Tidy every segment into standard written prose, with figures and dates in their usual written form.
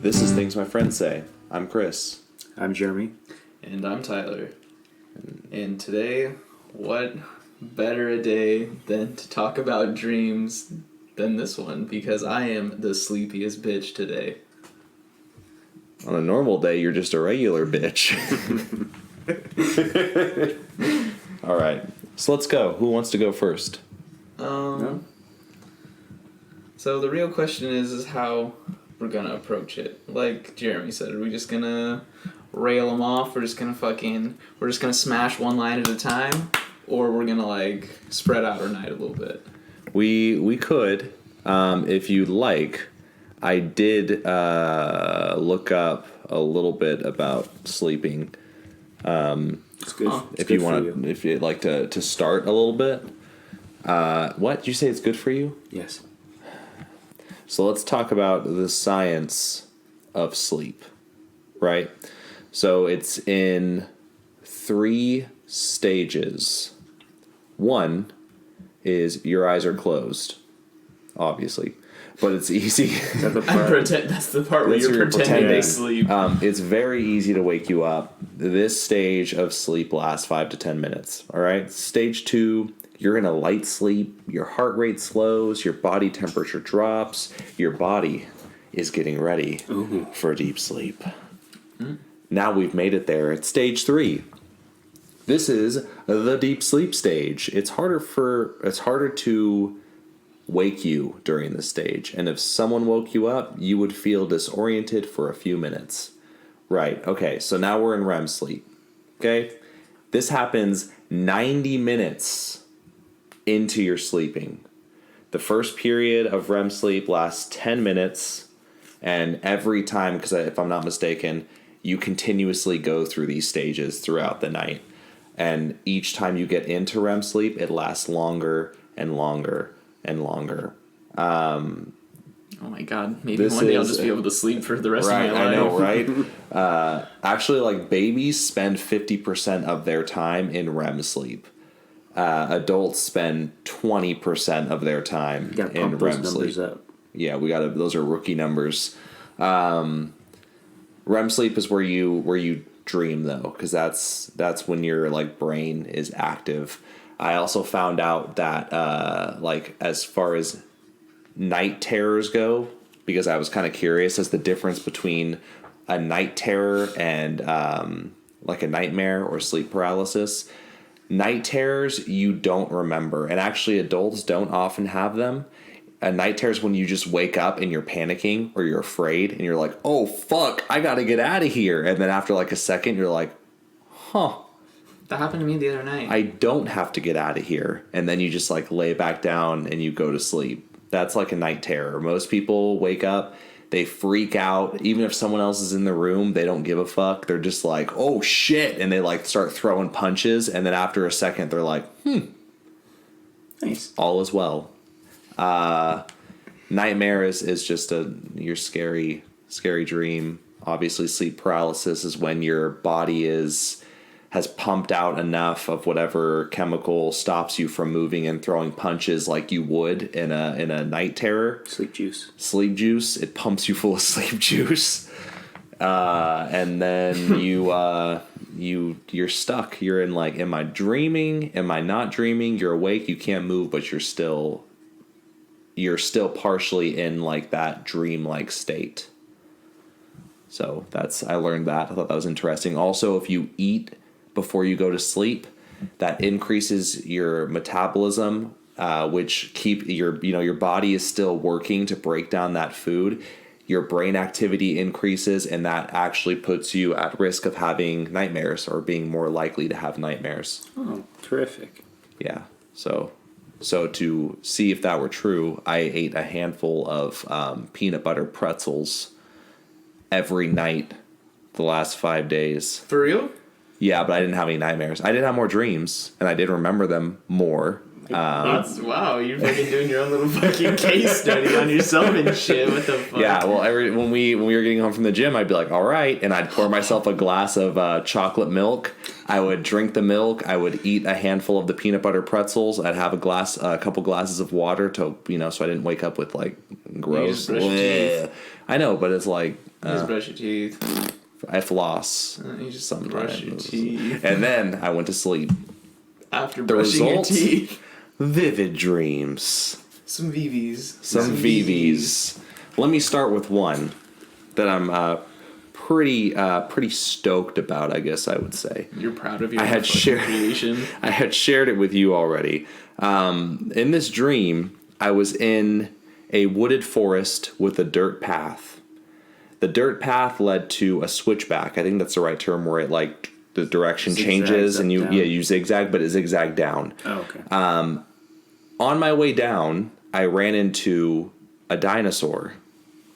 This is Things My Friends Say. I'm Chris. I'm Jeremy. And I'm Tyler. And today, what better a day than to talk about dreams than this one, because I am the sleepiest bitch today. On a normal day, you're just a regular bitch. All right. So let's go. Who wants to go first? No? So the real question is how we're gonna approach it. Like Jeremy said, are we just gonna rail them off? We're just gonna smash one line at a time? Or we're gonna spread out our night a little bit? We could, if you'd like. I did look up a little bit about sleeping. It's good. If you'd like to start a little bit. What? Did you say it's good for you? Yes. So let's talk about the science of sleep, right? So it's in 3 stages. One is your eyes are closed, obviously, but it's easy. Is that the part? That's the part where That's you're pretending to pretending. sleep. It's very easy to wake you up. This stage of sleep lasts 5 to 10 minutes, all right? Stage 2, you're in a light sleep, your heart rate slows, your body temperature drops, your body is getting ready for deep sleep. Now we've made it there. It's stage 3. This is the deep sleep stage. It's harder to wake you during this stage. And if someone woke you up, you would feel disoriented for a few minutes. Right. Okay. So now we're in REM sleep. Okay. This happens 90 minutes into your sleeping. The first period of REM sleep lasts 10 minutes. And every time, because if I'm not mistaken, you continuously go through these stages throughout the night. And each time you get into REM sleep, it lasts longer and longer and longer. Oh my god, maybe one day I'll just be able to sleep for the rest of my life. I know, right? Actually, babies spend 50% of their time in REM sleep. Adults spend 20% of their time You gotta in pump REM those sleep. numbers up. Yeah, those are rookie numbers. REM sleep is where you dream, though, because that's when your brain is active. I also found out that as far as night terrors go, because I was kind of curious as the difference between a night terror and a nightmare or sleep paralysis. Night terrors you don't remember, and actually adults don't often have them. A night terror is when you just wake up and you're panicking or you're afraid and you're like, oh fuck, I gotta get out of here. And then after a second you're like, huh. That happened to me the other night. I don't have to get out of here. And then you just lay back down and you go to sleep. That's a night terror. Most people wake up, they freak out. Even if someone else is in the room, they don't give a fuck. They're just like, oh shit. And they start throwing punches. And then after a second, they're like, Nice. all is well. Nightmare is just your scary dream. Obviously, sleep paralysis is when your body has pumped out enough of whatever chemical stops you from moving and throwing punches like you would in a night terror. Sleep juice. Sleep juice. It pumps you full of sleep juice. And then you're stuck. You're in am I dreaming? Am I not dreaming? You're awake. You can't move, but you're still partially in that dream-like state. So I learned that. I thought that was interesting. Also, if you eat before you go to sleep, that increases your metabolism, which your body is still working to break down that food. Your brain activity increases, and that actually puts you at risk of having nightmares or being more likely to have nightmares. Oh, terrific. Yeah. So to see if that were true, I ate a handful of peanut butter pretzels every night the last 5 days. For real? Yeah, but I didn't have any nightmares. I did have more dreams, and I did remember them more. That's wow, you're fucking doing your own little fucking case study on yourself and shit. What the fuck? Yeah, well, when we were getting home from the gym, I'd be like, all right, and I'd pour myself a glass of chocolate milk. I would drink the milk. I would eat a handful of the peanut butter pretzels. I'd have a couple glasses of water to, so I didn't wake up with like gross. just brush your teeth. I know, but it's like You just brush your teeth. I floss You just sometimes, brush your teeth and then I went to sleep. after The brushing results? your teeth. Vivid dreams. Some VVs. Some VVs. Let me start with one that I'm pretty stoked about, I guess I would say. You're proud of your I had fucking shared- creation. I had shared it with you already. In this dream, I was in a wooded forest with a dirt path. The dirt path led to a switchback. I think that's the right term, where it like the direction Zigzags changes up, and down. you zigzag, but it zigzagged down. Oh, okay. On my way down, I ran into a dinosaur.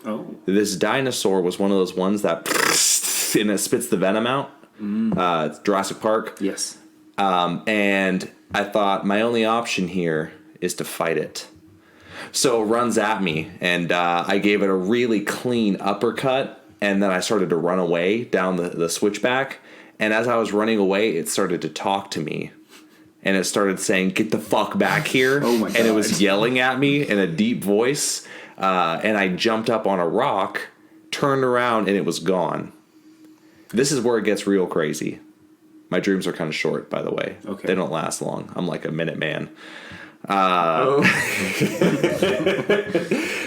Oh. This dinosaur was one of those ones that and it spits the venom out. Jurassic Park. Yes. And I thought my only option here is to fight it. So it runs at me, and I gave it a really clean uppercut, and then I started to run away down the switchback. And as I was running away, it started to talk to me. And it started saying, "Get the fuck back here." Oh my And it was God. yelling at me in a deep voice. And I jumped up on a rock, turned around, and it was gone. This is where it gets real crazy. My dreams are kind of short, by the way. Okay. They don't last long. I'm like a minute man.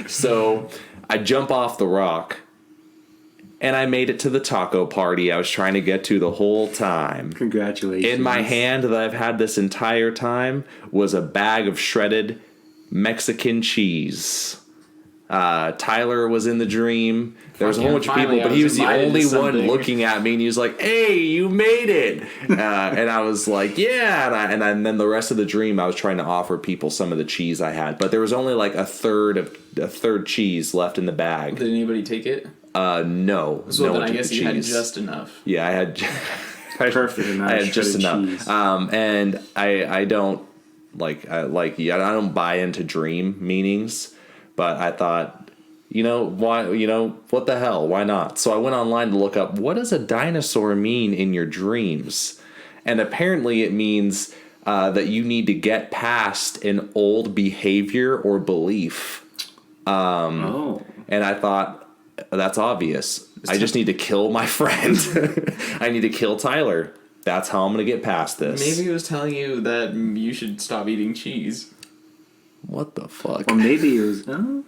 So I jump off the rock, and I made it to the taco party I was trying to get to the whole time. Congratulations. In my hand that I've had this entire time was a bag of shredded Mexican cheese. Tyler was in the dream. There was a whole bunch of people, Finally, I but he was was the invited to only one something. looking at me, and he was like, "Hey, you made it!" And I was like, "Yeah." And then the rest of the dream, I was trying to offer people some of the cheese I had, but there was only like a third cheese left in the bag. Did anybody take it? No. So no then one I took guess the you had cheese. just enough. Yeah, I had. Perfect amount I of had just shredded enough. cheese. And I don't I don't buy into dream meanings, but I thought, why, what the hell? Why not? So I went online to look up, what does a dinosaur mean in your dreams? And apparently it means that you need to get past an old behavior or belief. Oh. And I thought, that's obvious. I just need to kill my friend. I need to kill Tyler. That's how I'm going to get past this. Maybe he was telling you that you should stop eating cheese. What the fuck? Or maybe it was.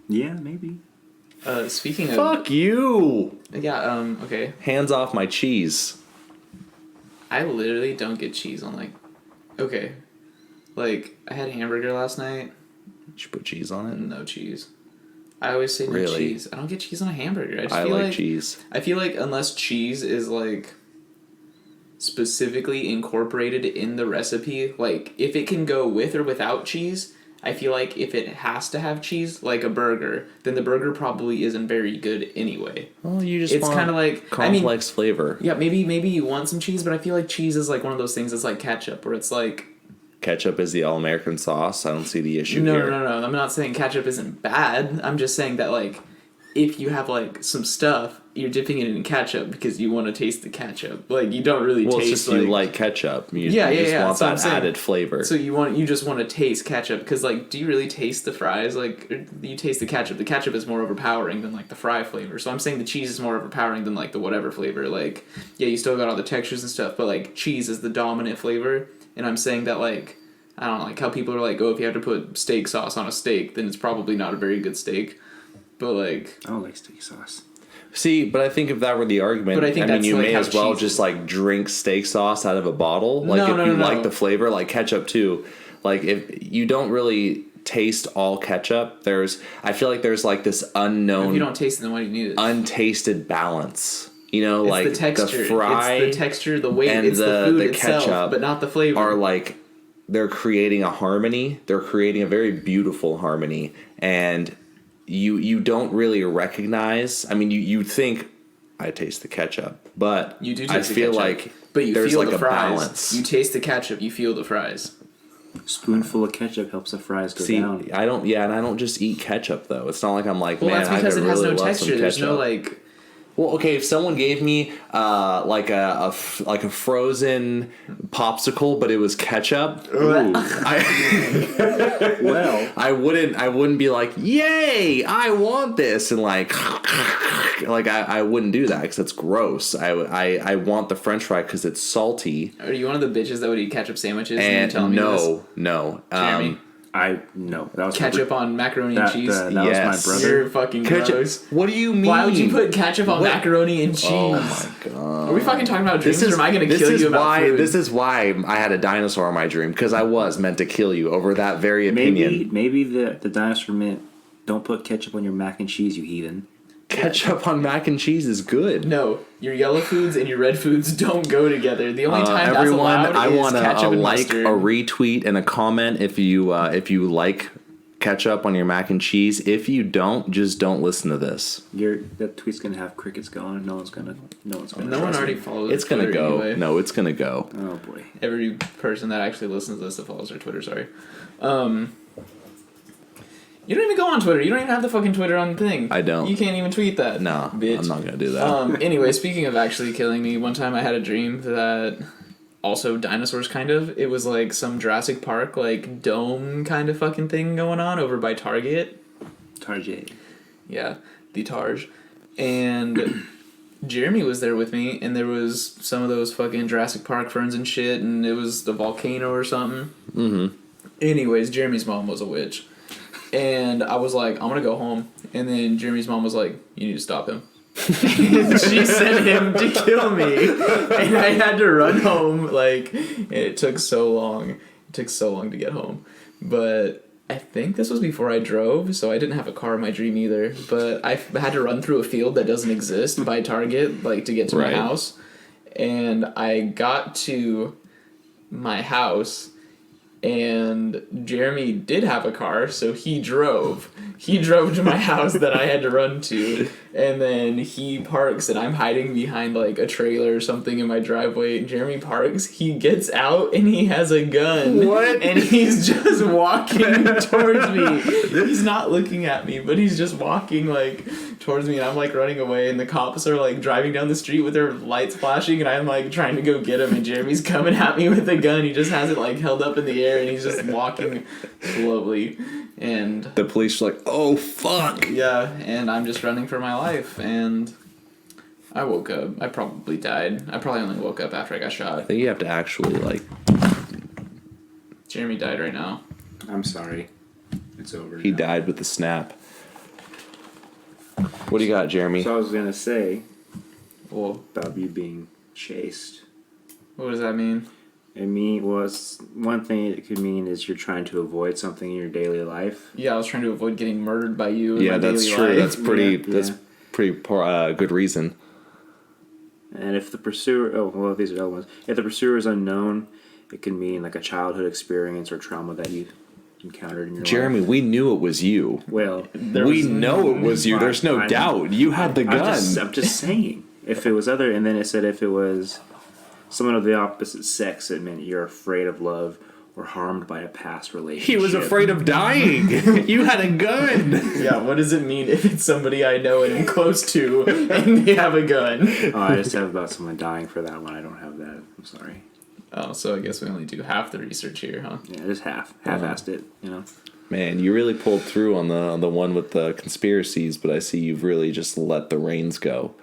Yeah, maybe. Speaking of... Fuck you! Yeah, okay. Hands off my cheese. I literally don't get cheese on, Okay. I had a hamburger last night. Did you put cheese on it? No cheese. I always say no Really? cheese. I don't get cheese on a hamburger. I feel like cheese. I feel like unless cheese is, specifically incorporated in the recipe, if it can go with or without cheese, I feel like if it has to have cheese, like a burger, then the burger probably isn't very good anyway. Well, you just It's want kind of like... complex flavor. Yeah, maybe you want some cheese, but I feel like cheese is one of those things that's like ketchup, where it's like... Ketchup is the all-American sauce. I don't see the issue No, here. no. I'm not saying ketchup isn't bad. I'm just saying that, if you have, some stuff, you're dipping it in ketchup because you want to taste the ketchup. You don't really Well, taste, it's just you like ketchup. You, Yeah, you yeah, just yeah, want that's what I'm that saying. added flavor. So you just want to taste ketchup because do you really taste the fries? Or you taste the ketchup. The ketchup is more overpowering than the fry flavor. So I'm saying the cheese is more overpowering than the whatever flavor. Yeah, you still got all the textures and stuff, but cheese is the dominant flavor. And I'm saying that I don't know, how people are oh, if you have to put steak sauce on a steak, then it's probably not a very good steak. But I don't like steak sauce. See, but I think if that were the argument, But I think that's, you may how as well cheese just is. drink steak sauce out of a bottle. No, If no, you no, like no. the flavor, like ketchup too. If you don't really taste all ketchup, I feel like there's this if unknown, you don't taste it, then why do you need it? untasted balance. It's the texture. The fry It's the texture, the weight, and it's the food the itself, ketchup but not the flavor. are they're creating a harmony. They're creating a very beautiful harmony, and you don't really recognize. I mean, you think I taste the ketchup, but You do I taste the feel ketchup, like but you there's feel a the fries. balance. You taste the ketchup, you feel the fries. Spoonful of ketchup helps the fries go See, down. I don't. Yeah, and I don't just eat ketchup though. It's not like I'm like, Well, man, that's because I it has really no love some texture. There's no ketchup. like. Well, okay, if someone gave me like a frozen popsicle, but it was ketchup, Ooh. I Well, I wouldn't be like, yay, I want this, and like I wouldn't do that because that's gross. I want the French fry because it's salty. Are you one of the bitches that would eat ketchup sandwiches? And you're And telling me this? no, Jeremy, no. That was ketchup on macaroni and cheese. That Yes. was my brother. You're fucking ketchup. gross. What do you mean? Why would you put ketchup on What? macaroni and cheese? Oh my god! Are we fucking talking about dreams, or am I going to kill you about why, food? This is why I had a dinosaur in my dream, because I was meant to kill you over that very opinion. Maybe the dinosaur meant don't put ketchup on your mac and cheese, you heathen. Ketchup on mac and cheese is good. No, your yellow foods and your red foods don't go together. The only time that's Everyone, allowed I is want ketchup a and like, mustard. a retweet, and a comment if you like ketchup on your mac and cheese. If you don't, just don't listen to this. That tweet's gonna have crickets going. No one's gonna. No one trust already it. follows. It's gonna Twitter go. Anyway. No, it's gonna go. Oh boy. Every person that actually listens to this that follows their Twitter. Sorry. You don't even go on Twitter. You don't even have the fucking Twitter on thing. I don't. You can't even tweet that. No, bitch. I'm not gonna do that. Anyway, speaking of actually killing me, one time I had a dream that also dinosaurs kind of. It was like some Jurassic Park like dome kind of fucking thing going on over by Target. Target. Yeah, the Targe. And Jeremy was there with me, and there was some of those fucking Jurassic Park ferns and shit, and it was the volcano or something. Mm-hmm. Anyways, Jeremy's mom was a witch. And I was like, I'm gonna go home. And then Jeremy's mom was like, you need to stop him. And she sent him to kill me. And I had to run home, like, and it took so long. It took so long to get home. But I think this was before I drove, so I didn't have a car in my dream either. But I had to run through a field that doesn't exist by Target, like, to get to my Right. house. And I got to my house, and Jeremy did have a car, so he drove. He drove to my house that I had to run to, and then he parks, and I'm hiding behind like a trailer or something in my driveway. Jeremy parks, he gets out, and he has a gun. What? And he's just walking towards me. He's not looking at me, but he's just walking like towards me, and I'm like running away, and the cops are like driving down the street with their lights flashing, and I'm like trying to go get him, and Jeremy's coming at me with a gun. He just has it like held up in the air, and he's just walking slowly, and The police are like, oh fuck. yeah, and I'm just running for my life, and I woke up. I probably died. I probably only woke up after I got I shot. think you have to actually like. Jeremy died right now. I'm sorry. It's over. He now. died with the snap. What do you got, Jeremy? So I was gonna say Well, about you being chased. what does that mean? One thing it could mean is you're trying to avoid something in your daily life. Yeah, I was trying to avoid getting murdered by you in Yeah, my that's daily true. life. That's pretty. Yeah, That's yeah. pretty good reason. And if the pursuer, these are the other ones. If the pursuer is unknown, it can mean like a childhood experience or trauma that you encountered in your Jeremy, life. we knew it was you. Well, We know it was you. Fine, There's no fine. doubt. You had the gun. I'm just saying. If it was and then it said if it was someone of the opposite sex, it meant you're afraid of love or harmed by a past relationship. He was afraid of dying. You had a gun. Yeah, what does it mean if it's somebody I know and am close to and they have a gun? Oh, I just have about someone dying for that one. I don't have that. I'm sorry. Oh, so I guess we only do half the research here, huh? Yeah, just half-assed it. You know. Man, you really pulled through on the one with the conspiracies, but I see you've really just let the reins go.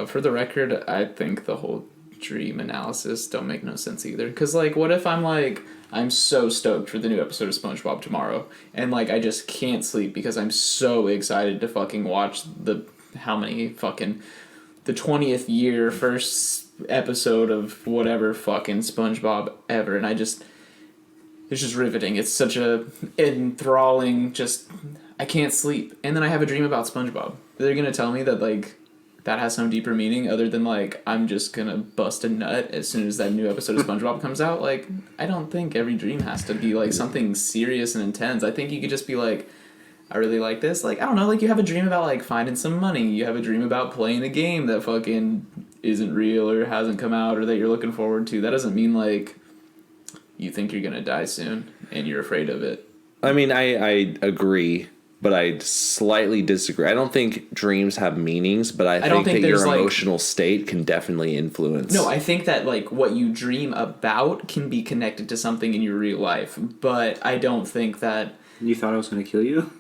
For the record, I think the whole dream analysis don't make no sense either. Because, like, what if I'm so stoked for the new episode of SpongeBob tomorrow, and, like, I just can't sleep because I'm so excited to fucking watch the 20th year first episode of whatever fucking SpongeBob ever, and it's just riveting. It's such a enthralling, I can't sleep. And then I have a dream about SpongeBob. They're gonna tell me that, like, that has some deeper meaning other than, like, I'm just gonna bust a nut as soon as that new episode of SpongeBob comes out. Like, I don't think every dream has to be, like, something serious and intense. I think you could just be like, I really like this. Like, I don't know, like, you have a dream about, like, finding some money. You have a dream about playing a game that fucking isn't real or hasn't come out or that you're looking forward to. That doesn't mean, like, you think you're gonna die soon and you're afraid of it. I mean, I agree, but I slightly disagree. I don't think dreams have meanings, but I don't think think that your there's, like- emotional state can definitely influence. No, I think that like what you dream about can be connected to something in your real life, but I don't think that. You thought I was going to kill you?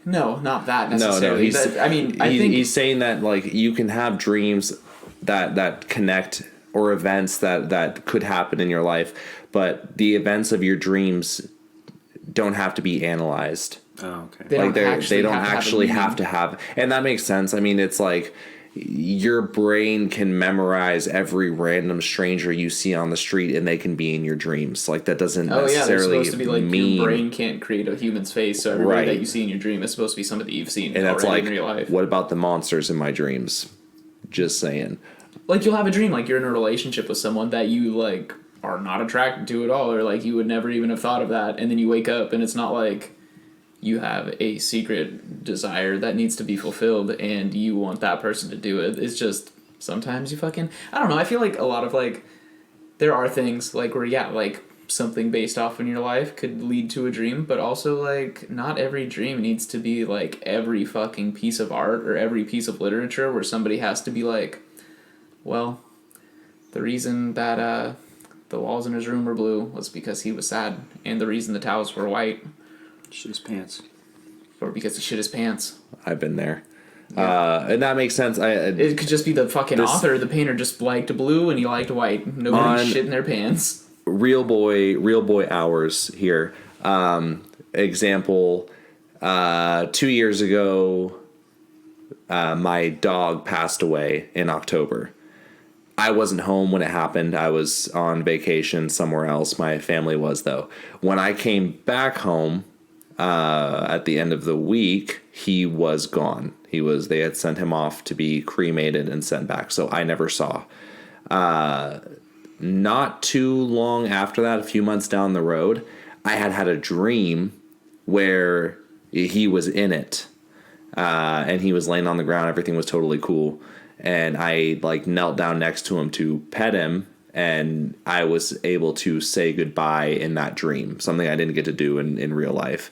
No, not that no, necessarily. he's. I mean, I think he's saying that like you can have dreams that connect or events that could happen in your life, but the events of your dreams don't have to be analyzed. Oh, okay. They Like they don't have to actually have a have to have, and that makes sense. I mean, it's like your brain can memorize every random stranger you see on the street, and they can be in your dreams. Like that doesn't Oh yeah, they're necessarily supposed to be like mean. your brain can't create a human's face, so everybody Right. that you see in your dream is supposed to be somebody you've seen And that's already like, in real life. what about the monsters in my dreams? Just saying. Like you'll have a dream like you're in a relationship with someone that you like are not attracted to at all, or like you would never even have thought of that, and then you wake up and it's not like you have a secret desire that needs to be fulfilled and you want that person to do it. It's just sometimes you fucking I don't know, I feel like a lot of like there are things like where yeah, like something based off in your life could lead to a dream, but also like not every dream needs to be like every fucking piece of art or every piece of literature where somebody has to be like, well, the reason that the walls in his room were blue was because he was sad, and the reason the towels were white Shit his pants. or because he shit his pants. I've been there, and that makes sense. It could just be the fucking author, the painter just liked blue and he liked white. Nobody shit in their pants. real boy hours here. Example, 2 years ago, my dog passed away in October. I wasn't home when it happened. I was on vacation somewhere else. My family was, though. When I came back home at the end of the week, he was gone. They had sent him off to be cremated and sent back. So I never saw. Not too long after that, a few months down the road, I had a dream where he was in it. And he was laying on the ground. Everything was totally cool. And I like knelt down next to him to pet him, and I was able to say goodbye in that dream, something I didn't get to do in real life.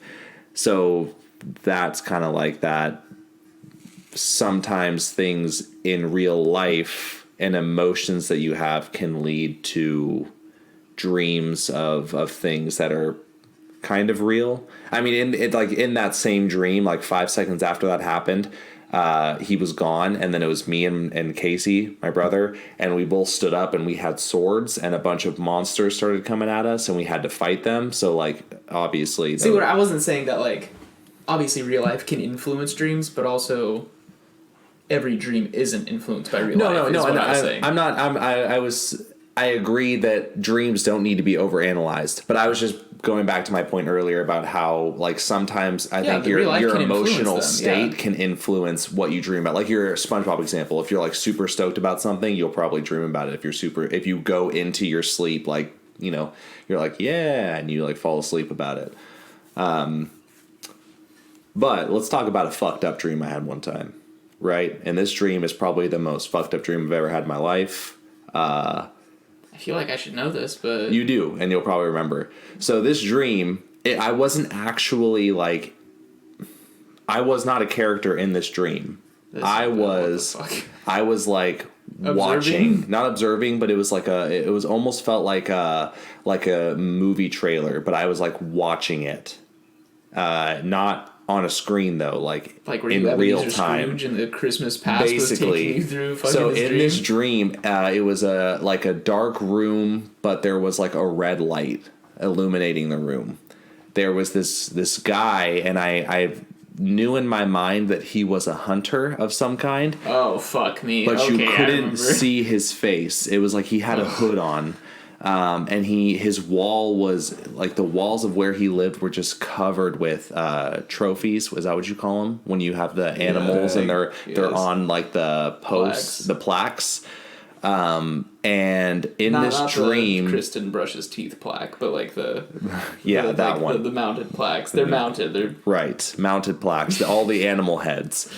So that's kind of like that. Sometimes things in real life and emotions that you have can lead to dreams of things that are kind of real. I mean, in that same dream, like 5 seconds after that happened, he was gone, and then it was me and Casey, my brother, and we both stood up and we had swords, and a bunch of monsters started coming at us, and we had to fight them. So like obviously, See, what I wasn't saying that like obviously real life can influence dreams, but also every dream isn't influenced by real life. no, is what no. I was saying. I agree that dreams don't need to be overanalyzed, but I was just going back to my point earlier about how like sometimes I think the real life your can emotional influence them, state can influence what you dream about. Like your SpongeBob example, if you're like super stoked about something, you'll probably dream about it. If you go into your sleep like, you know, you're like, yeah, and you like fall asleep about it. But let's talk about a fucked up dream I had one time, right? And this dream is probably the most fucked up dream I've ever had in my life. I feel like I should know this, but You do, and you'll probably remember. So this dream, I wasn't actually like, I was not a character in this dream. I was like watching, not observing, but it was like it was almost felt like a movie trailer, but I was like watching it, not on a screen though, like were in you real Ebenezer time. Scrooge and the Christmas past was taking Basically, you through fucking so this in dream? this dream, it was like a dark room, but there was like a red light illuminating the room. There was this guy, and I knew in my mind that he was a hunter of some kind, Oh fuck me! but okay, you I couldn't remember. see his face. It was like he had a hood on. And his wall was like the walls of where he lived were just covered with trophies. Was that what you call them when you have the animals and they're yes. on like the posts, Plaques. the plaques? And in not this the dream, Kristen brushes teeth plaque, but like the that like one, the mounted plaques. They're mounted. They're right, mounted plaques, all the animal heads.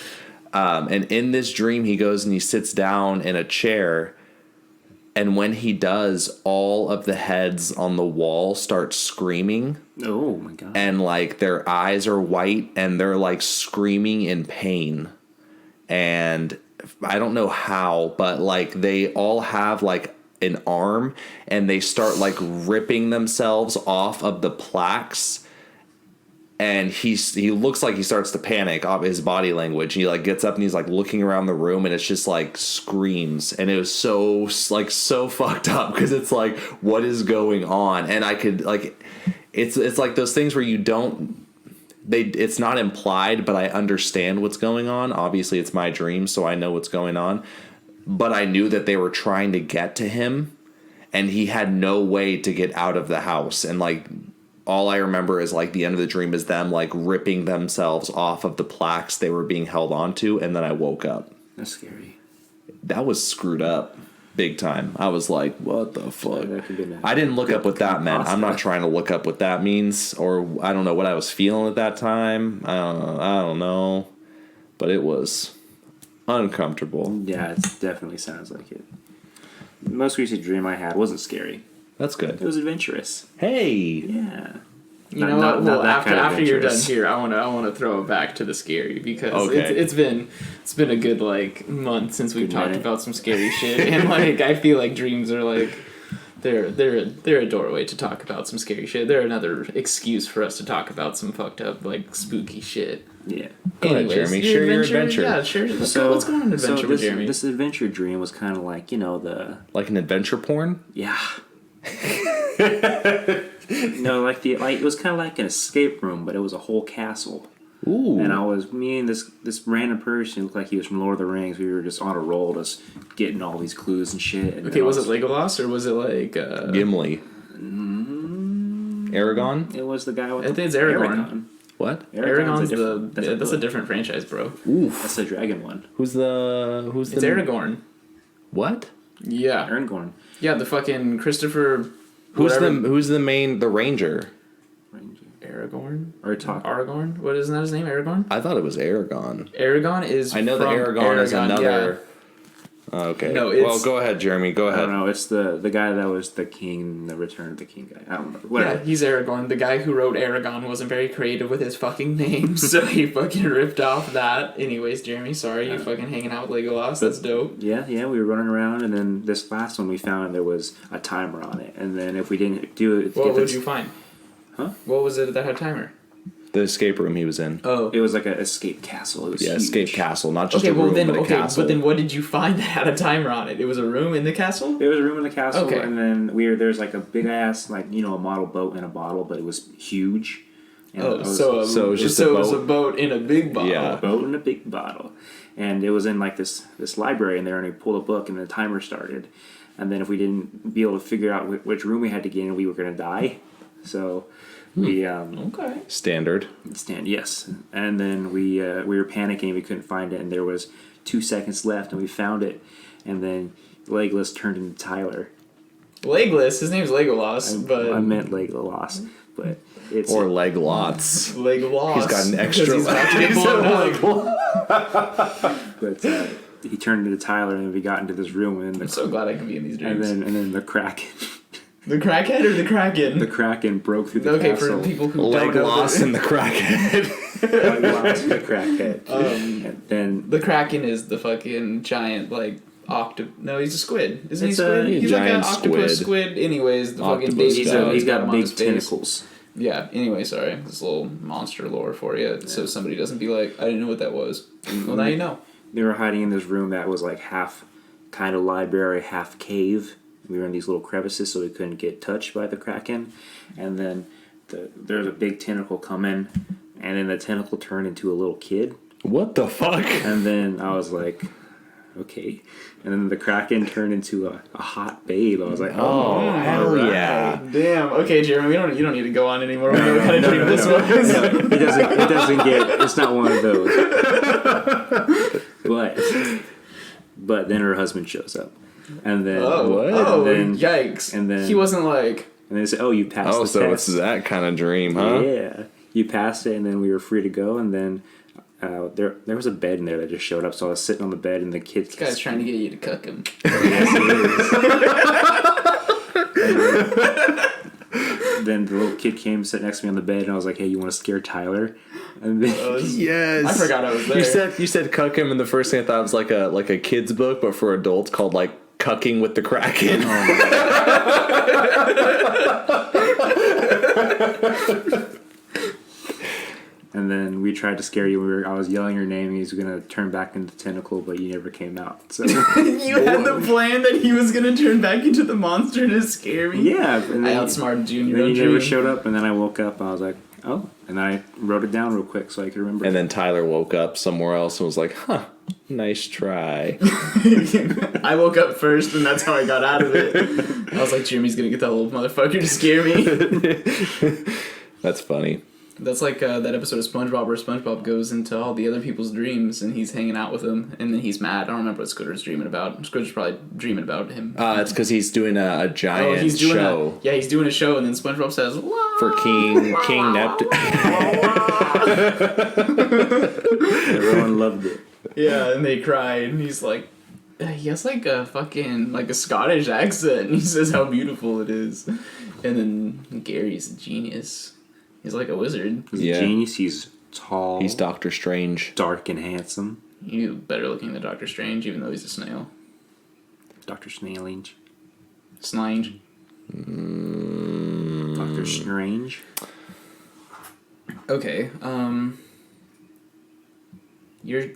And in this dream, he goes and he sits down in a chair. And when he does, all of the heads on the wall start screaming, Oh my god. and like their eyes are white and they're like screaming in pain. And I don't know how, but like they all have like an arm, and they start like ripping themselves off of the plaques. And he looks like he starts to panic off his body language. He like gets up and he's like looking around the room, and it's just like screams. And it was so fucked up, because it's like, what is going on? And I could like, it's like those things where you don't, it's not implied, but I understand what's going on. Obviously it's my dream, so I know what's going on. But I knew that they were trying to get to him, and he had no way to get out of the house. And like, all I remember is like the end of the dream is them like ripping themselves off of the plaques they were being held onto, and then I woke up. That's scary. That was screwed up big time. I was like, what the fuck? That could be nice. I didn't look up what that meant. I'm not Pasta. trying to look up what that means, or I don't know what I was feeling at that time. I don't know. But it was uncomfortable. Yeah, it definitely sounds like it. The most recent dream I had wasn't scary. That's It good. was adventurous. Hey. Yeah. You know what? not Well, that kind of after you're done adventurous. here, I wanna throw it back to the scary, because Okay. it's been a good like month since we've Good talked minute. about some scary shit, and like I feel like dreams are like they're a doorway to talk about some scary shit. They're another excuse for us to talk about some fucked up like spooky shit. Yeah. Go ahead, Jeremy. Share your adventure. Yeah, share. Let's go on an adventure so with Jeremy. This adventure dream was kind of like, Like an adventure porn? yeah. No, like it was kind of like an escape room, but it was a whole castle. Ooh. And me and this random person looked like he was from Lord of the Rings. We were just on a roll, just getting all these clues and shit. And Okay, then was it Legolas or was it like? Gimli. Aragon? It was the guy with I think it's Aragorn. What? Aragon's that's that's a different franchise, bro. Oof. That's the dragon one. Who's the It's Aragorn. What? Yeah, Aragorn. yeah, the fucking Christopher. Who's whatever- who's the ranger? Aragorn? Or talk. Aragorn? What isn't that his name? Aragorn? I thought it was Aragon. Aragon is. I know that from Aragon is another. yeah. Okay. No, well, it's- go ahead, Jeremy. Go I don't ahead. know. It's the guy that was the king, the Return of the King guy. I don't remember. Yeah, Whatever. he's Aragorn. The guy who wrote Aragon wasn't very creative with his fucking name, so he fucking ripped off that. Anyways, Jeremy, sorry, you fucking hanging out with Legolas. That's dope. Yeah, we were running around, and then this last one we found there was a timer on it, and then if we didn't do it, What would you find? Huh? What was it that had a timer? The escape room he was in. Oh. It was like an escape castle. It was Yeah, huge. escape castle, not just Okay, a well room, then, but a okay, castle. but then what did you find that had a timer on it? It was a room in the castle? It was a room in the castle, Okay. and then there's like a big ass a model boat in a bottle, but it was huge. And Oh, it was so it was just a it was a boat? boat in a big bottle. Yeah. a boat in a big bottle, and it was in like this library in there, and we pulled a book, and the timer started, and then if we didn't be able to figure out which room we had to get in, we were gonna die. So we Okay. Standard. yes, and then we were panicking, we couldn't find it, and there was 2 seconds left, and we found it, and then Legolas turned into Tyler. Legolas. His name's Legolas, but I meant Legolas, but it's Or leg lots. Legolas. He's got an extra because he's about to get leg. blown up. but he turned into Tyler, and we got into this room, and I'm so glad I can be in these and dreams. then the Kraken, The crackhead or the kraken? the Kraken broke through the Okay, castle. for people who Leg don't know, loss and the crackhead. Legolas, the crackhead. And then the kraken is the fucking giant like No, he's a squid. Isn't he It's squid? a He's like an giant octopus squid. squid. Anyways, the Octopus fucking baby. guy. he's got him on big his face. tentacles. Yeah. Anyway, sorry. This little monster lore for you, so somebody doesn't be like, I didn't know what that was. Well, now you know. They were hiding in this room that was like half kind of library, half cave. We were in these little crevices, so we couldn't get touched by the Kraken. And then there's a big tentacle come in, and then the tentacle turned into a little kid. What the fuck? And then I was like, okay. And then the Kraken turned into a hot babe. I was like, Oh, hell Alright. yeah. Damn. Okay, Jeremy, you don't need to go on anymore. We know what kind of dream this was. It doesn't get. It's not one of those. But then her husband shows up, and then What? Oh, And then- yikes. and then- he wasn't like, and they say, "Oh, you passed Oh, the so test." it's that kind of dream, huh? Yeah, you passed it, and then we were free to go. And then there was a bed in there that just showed up. So I was sitting on the bed, and the kid. This guy's trying to get you to cuck him. Yes, he is. Then the little kid came, sit next to me on the bed, and I was like, "Hey, you want to scare Tyler?" And then, Yes. I forgot I was there. You said cuck him, and the first thing I thought was like a kid's book, but for adults called like Cucking with the Kraken. and then we tried to scare you. I was yelling your name. He was gonna turn back into Tentacle, but you never came out. So You had the plan that he was gonna turn back into the monster to scare me. yeah, and I then, outsmarted you in your then own you never dream. showed up, and then I woke up. And I was like, oh, and I wrote it down real quick so I could remember. And then Tyler woke up somewhere else and was like, "Huh, nice try." I woke up first, and that's how I got out of it. I was like, Jimmy's gonna get that little motherfucker to scare me. That's funny. That's like that episode of SpongeBob where SpongeBob goes into all the other people's dreams, and he's hanging out with them, and then he's mad. I don't remember what Scooter's dreaming about. Scooter's probably dreaming about him. It's because he's doing a giant he's doing show he's doing a show, and then SpongeBob says, "Wah, for King Neptune. Everyone loved it. yeah, and they cry, and he's like, he has like a fucking like a Scottish accent, and he says how beautiful it is, and then Gary's a genius. He's like a wizard. He's Yeah. a genius. He's tall. He's Doctor Strange. dark and handsome. You better looking than Doctor Strange, even though he's a snail. Dr. Snailage. Slange. Dr. Strange. Okay, you're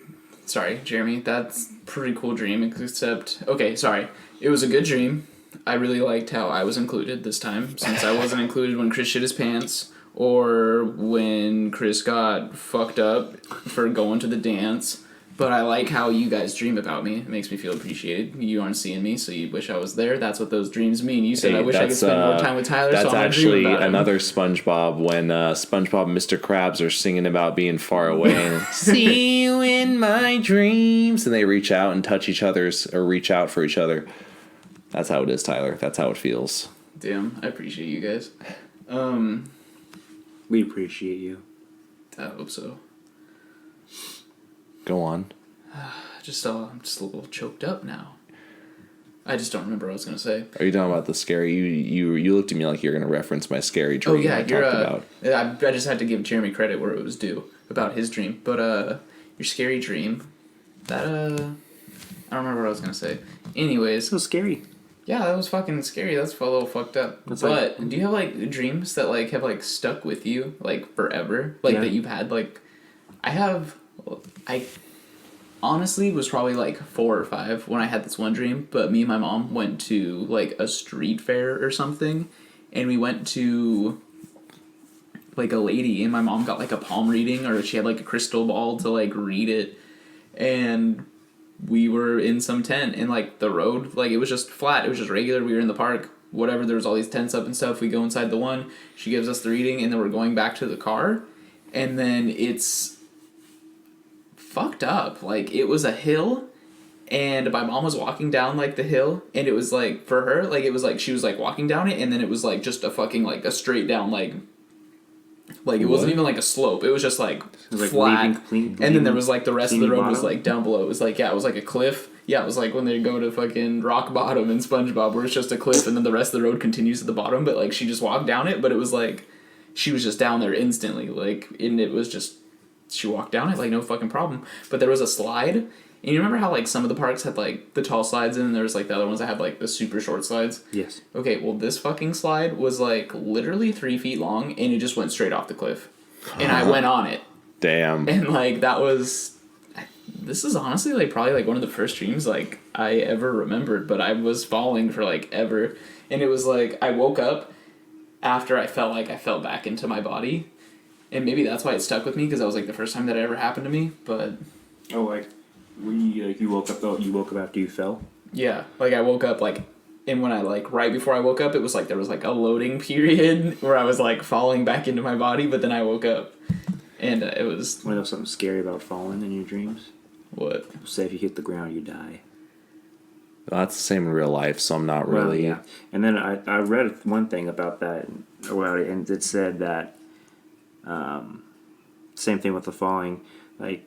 sorry, Jeremy. That's pretty cool dream. Except, okay, sorry. It was a good dream. I really liked how I was included this time, since I wasn't included when Chris shit his pants or when Chris got fucked up for going to the dance. But I like how you guys dream about me. It makes me feel appreciated. You aren't seeing me, so you wish I was there. That's what those dreams mean. You said, Hey, I wish I could that's, spend more time with Tyler, That's so I'm gonna actually dream about him. another SpongeBob when SpongeBob and Mr. Krabs are singing about being far away and see you in my dreams, and they reach out and touch each other's or reach out for each other. That's how it is, Tyler. That's how it feels. Damn, I appreciate you guys. We appreciate you. I hope so. Go on. I'm just a little choked up now. I just don't remember what I was gonna say. Are you talking about the scary? You looked at me like you're gonna reference my scary Oh dream. yeah, I you're. talked about. I just had to give Jeremy credit where it was due about his dream, but your scary dream. That I don't remember what I was gonna say. Anyways, So scary. yeah, that was fucking scary. That's a little fucked up. That's but like- do you have like dreams that like have like stuck with you like forever? Like Yeah. that you've had like, I honestly was probably like 4 or 5 when I had this one dream. But me and my mom went to like a street fair or something, and we went to like a lady, and my mom got like a palm reading, or she had like a crystal ball to like read it, and we were in some tent, and like the road, like it was just flat, it was just regular, we were in the park, whatever, there was all these tents up and stuff. We go inside the one, she gives us the reading, and then we're going back to the car, and then it's fucked up. Like it was a hill, and my mom was walking down like the hill, and it was like, for her, like it was like she was like walking down it, and then it was like just a fucking like a straight down like it wasn't What? even like a slope, it was just like It was like flat, and then there was like the rest of the Bikini road was Bottom? like down below. It was like, yeah, it was like a cliff. Yeah, it was like when they go to fucking Rock Bottom in SpongeBob, where it's just a cliff, and then the rest of the road continues at the bottom. But like she just walked down it, but it was like she was just down there instantly. Like, and it was just she walked down it like no fucking problem. But there was a slide, and you remember how like some of the parks had like the tall slides, and then there was like the other ones that had like the super short slides. Yes. Okay, well this fucking slide was like literally 3 feet long, and it just went straight off the cliff, and I went on it. Damn. And like that was, this is honestly like probably like one of the first dreams like I ever remembered. But I was falling for like ever, and it was like I woke up after I felt like I fell back into my body, and maybe that's why it stuck with me, because that was like the first time that ever happened to me. But Oh, like you woke up though. You woke up after you fell. yeah, like I woke up like, and when I like right before I woke up, it was like there was like a loading period where I was like falling back into my body, but then I woke up, and it was Want to know something scary about falling in your dreams? what. Say if you hit the ground, you die. That's the same in real life, so I'm not Well, really. yeah. And then I read one thing about that, and it said that same thing with the falling. Like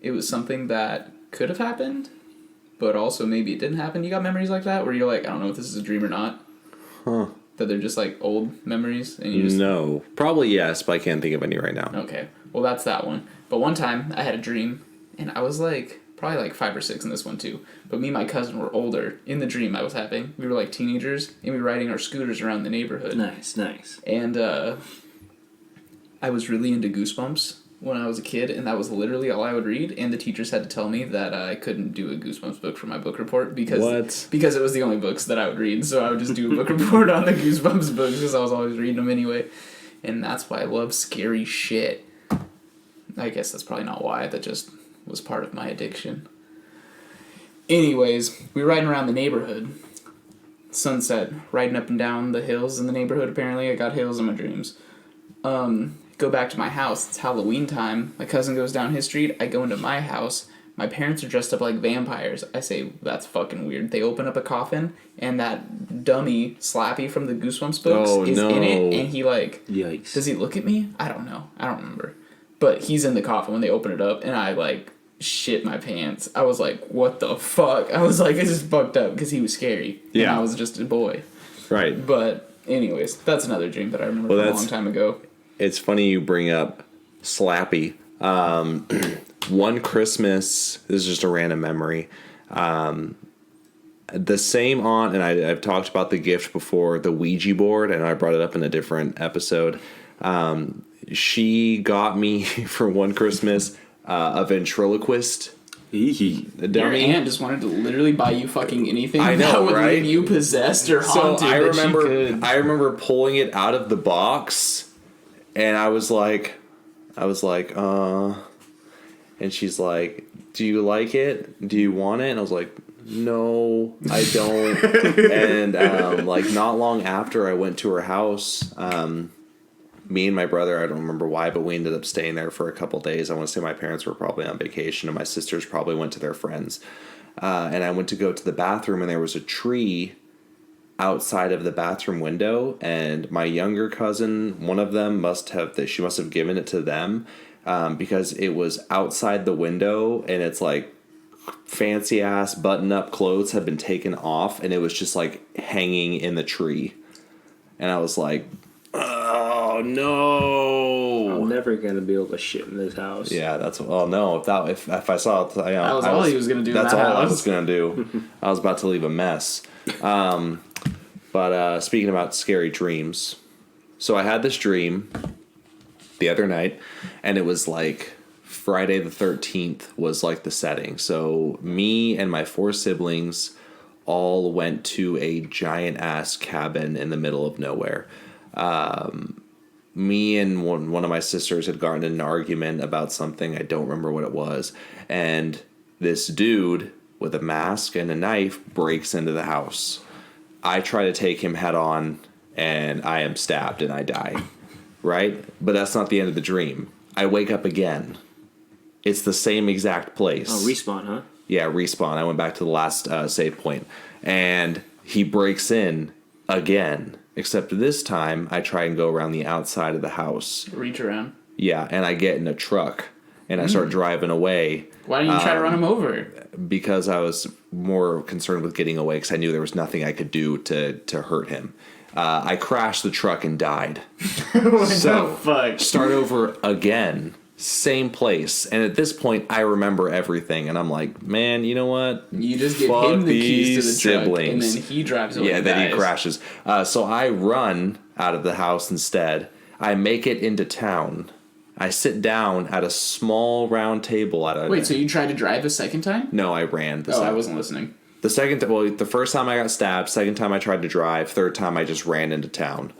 it was something that could have happened, but also maybe it didn't happen. You got memories like that where you're like, I don't know if this is a dream or not. Huh. That they're just like old memories and you just No. Probably yes, but I can't think of any right now. Okay. Well, that's that one. But one time I had a dream and I was like probably like 5 or 6 in this one too. But me and my cousin were older. In the dream I was having, we were like teenagers and we were riding our scooters around the neighborhood. Nice. And I was really into Goosebumps when I was a kid, and that was literally all I would read. And the teachers had to tell me that I couldn't do a Goosebumps book for my book report because it was the only books that I would read. So I would just do a book report on the Goosebumps books because I was always reading them anyway. And that's why I love scary shit. I guess that's probably not why. That just was part of my addiction. Anyways, we were riding around the neighborhood. Sunset, riding up and down the hills in the neighborhood. Apparently, I got hills in my dreams. Go back to my house. It's Halloween time. My cousin goes down his street. I go into my house. My parents are dressed up like vampires. I say, that's fucking weird. They open up a coffin, and that dummy Slappy from the Goosebumps books is in it, and he like... Yikes. Does he look at me? I don't know. I don't remember. But he's in the coffin when they open it up, and I like shit my pants. I was like, what the fuck? I was like, this is fucked up, because he was scary. Yeah. And I was just a boy. Right. But anyways, that's another dream that I remember from a long time ago. It's funny you bring up Slappy. One Christmas, this is just a random memory. The same aunt, and I've talked about the gift before, the Ouija board, and I brought it up in a different episode. She got me for one Christmas a ventriloquist. Eehee. The Your dummy. aunt just wanted to literally buy you fucking anything I know, that would right? leave you possessed or haunted. So I that she could. I remember pulling it out of the box, and I was like, and she's like, do you like it? Do you want it? And I was like, no, I don't. And like not long after I went to her house, me and my brother, I don't remember why, but we ended up staying there for a couple days. I want to say my parents were probably on vacation and my sisters probably went to their friends. And I went to go to the bathroom and there was a tree outside of the bathroom window, and my younger cousin, one of them she must have given it to them because it was outside the window and it's like fancy ass button up clothes had been taken off and it was just like hanging in the tree. And I was like, oh no! I'm never gonna be able to shit in this house. Yeah, that's no. If I saw it, That was all he was gonna do. That's in that all I house. was gonna do. I was about to leave a mess. But speaking about scary dreams, so I had this dream the other night, and it was like Friday the 13th was like the setting. So me and my 4 siblings all went to a giant ass cabin in the middle of nowhere. Me and one of my sisters had gotten in an argument about something. I don't remember what it was. And this dude with a mask and a knife breaks into the house. I try to take him head on, and I am stabbed and I die. Right? But that's not the end of the dream. I wake up again. It's the same exact place. Oh, respawn, huh? Yeah, respawn. I went back to the last save point. And he breaks in again. Except this time, I try and go around the outside of the house. Reach around. Yeah, and I get in a truck. And I start driving away. Why didn't you try to run him over? Because I was more concerned with getting away because I knew there was nothing I could do to hurt him. I crashed the truck and died. So, fuck? start over again. Same place. And at this point, I remember everything. And I'm like, man, you know what? You just give Fuck him the keys to the these truck, siblings. and then he drives away. Yeah, and then he dies. crashes. So I run out of the house instead. I make it into town. I sit down at a small round table at a... Wait, so you tried to drive a second time? No, I ran. I wasn't listening. The first time I got stabbed, second time I tried to drive, third time I just ran into town.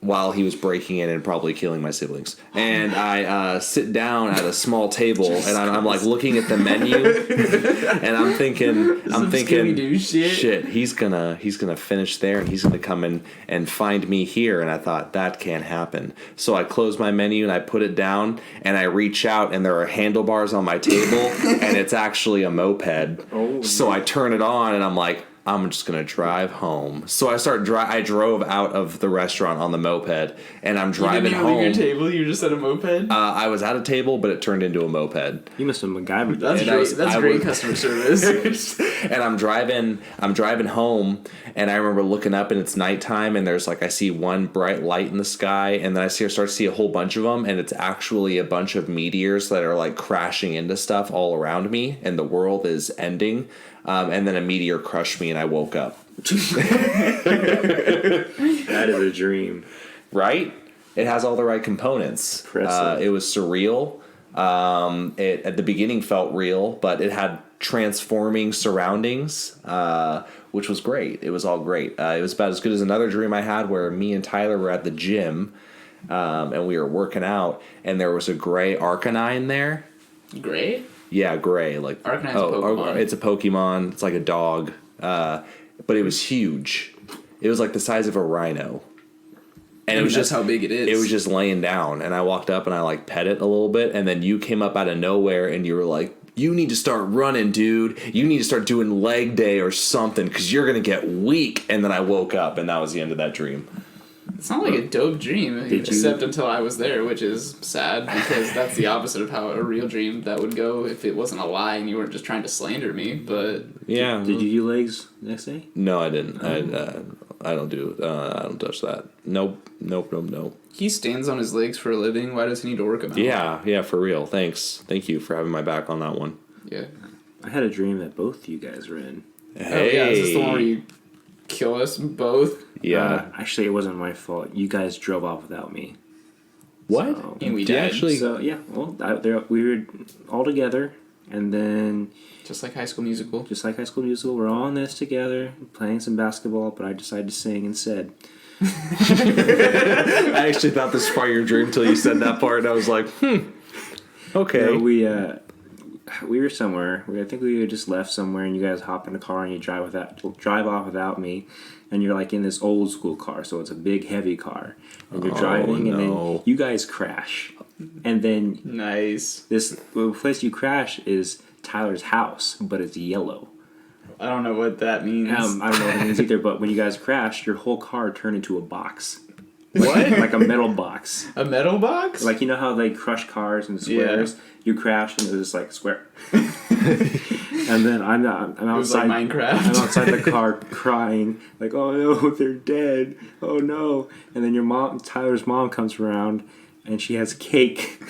While he was breaking in and probably killing my siblings. And I sit down at a small table and I'm like looking at the menu and I'm thinking Scooby-Doo shit. he's gonna finish there and he's gonna come in and find me here. And I thought that can't happen. So I close my menu and I put it down and I reach out and there are handlebars on my table and it's actually a moped. Oh, so I turn it on and I'm like, I'm just gonna drive home. So I drove out of the restaurant on the moped, and I'm driving you didn't even leave home. your table. You were just at a moped. I was at a table, but it turned into a moped. You must have MacGyvered That's that. great. That's I great would- customer service. And I'm driving home, and I remember looking up, and it's nighttime, and there's like I see one bright light in the sky, and then I start to see a whole bunch of them, and it's actually a bunch of meteors that are like crashing into stuff all around me, and the world is ending. And then a meteor crushed me, and I woke up. That is a dream. Right? It has all the right components. Impressive. It was surreal. It at the beginning felt real, but it had transforming surroundings, which was great. It was all great. It was about as good as another dream I had where me and Tyler were at the gym, and we were working out, and there was a gray Arcanine there. Great. Yeah, gray. Like Arcanine's a Pokemon. It's a Pokemon. It's like a dog, but it was huge. It was like the size of a rhino. And it was that's just how big it is. It was just laying down, and I walked up and I like pet it a little bit, and then you came up out of nowhere and you were like, "You need to start running, dude. You need to start doing leg day or something, because you're gonna get weak." And then I woke up, and that was the end of that dream. It's not like a dope dream, except until I was there, which is sad because that's the opposite of how a real dream that would go if it wasn't a lie and you weren't just trying to slander me. But Yeah. Did you do legs next day? No, I didn't. I don't do. I don't touch that. Nope. he stands on his legs for a living. Why does he need to work them out? Yeah, for real. Thanks. Thank you for having my back on that one. Yeah. I had a dream that both you guys were in. Oh yeah, is this the one where you kill us both? Yeah. Actually, it wasn't my fault. You guys drove off without me. What? So, And we Do you died. actually- so yeah, well, we were all together, and then Just like High School Musical. just like High School Musical, we're all in this together, playing some basketball. But I decided to sing instead. I actually thought this was part of your dream until you said that part, and I was like, okay. No, we were somewhere. I think we had just left somewhere, and you guys hop in a car and you drive off without me, and you're like in this old school car, so it's a big heavy car, and you're driving, and no. then you guys crash, and then Nice. the place you crash is Tyler's house, but it's yellow. I don't know what that means. I don't know what it means either, but when you guys crashed, your whole car turned into a box. What? Like a metal box. A metal box? Like, you know how they crush cars in squares? Yeah. You crashed and it was just like a square. And then I'm it was like outside. Minecraft. I'm outside the car crying, like, "Oh no, they're dead! Oh no!" And then Tyler's mom, comes around, and she has cake.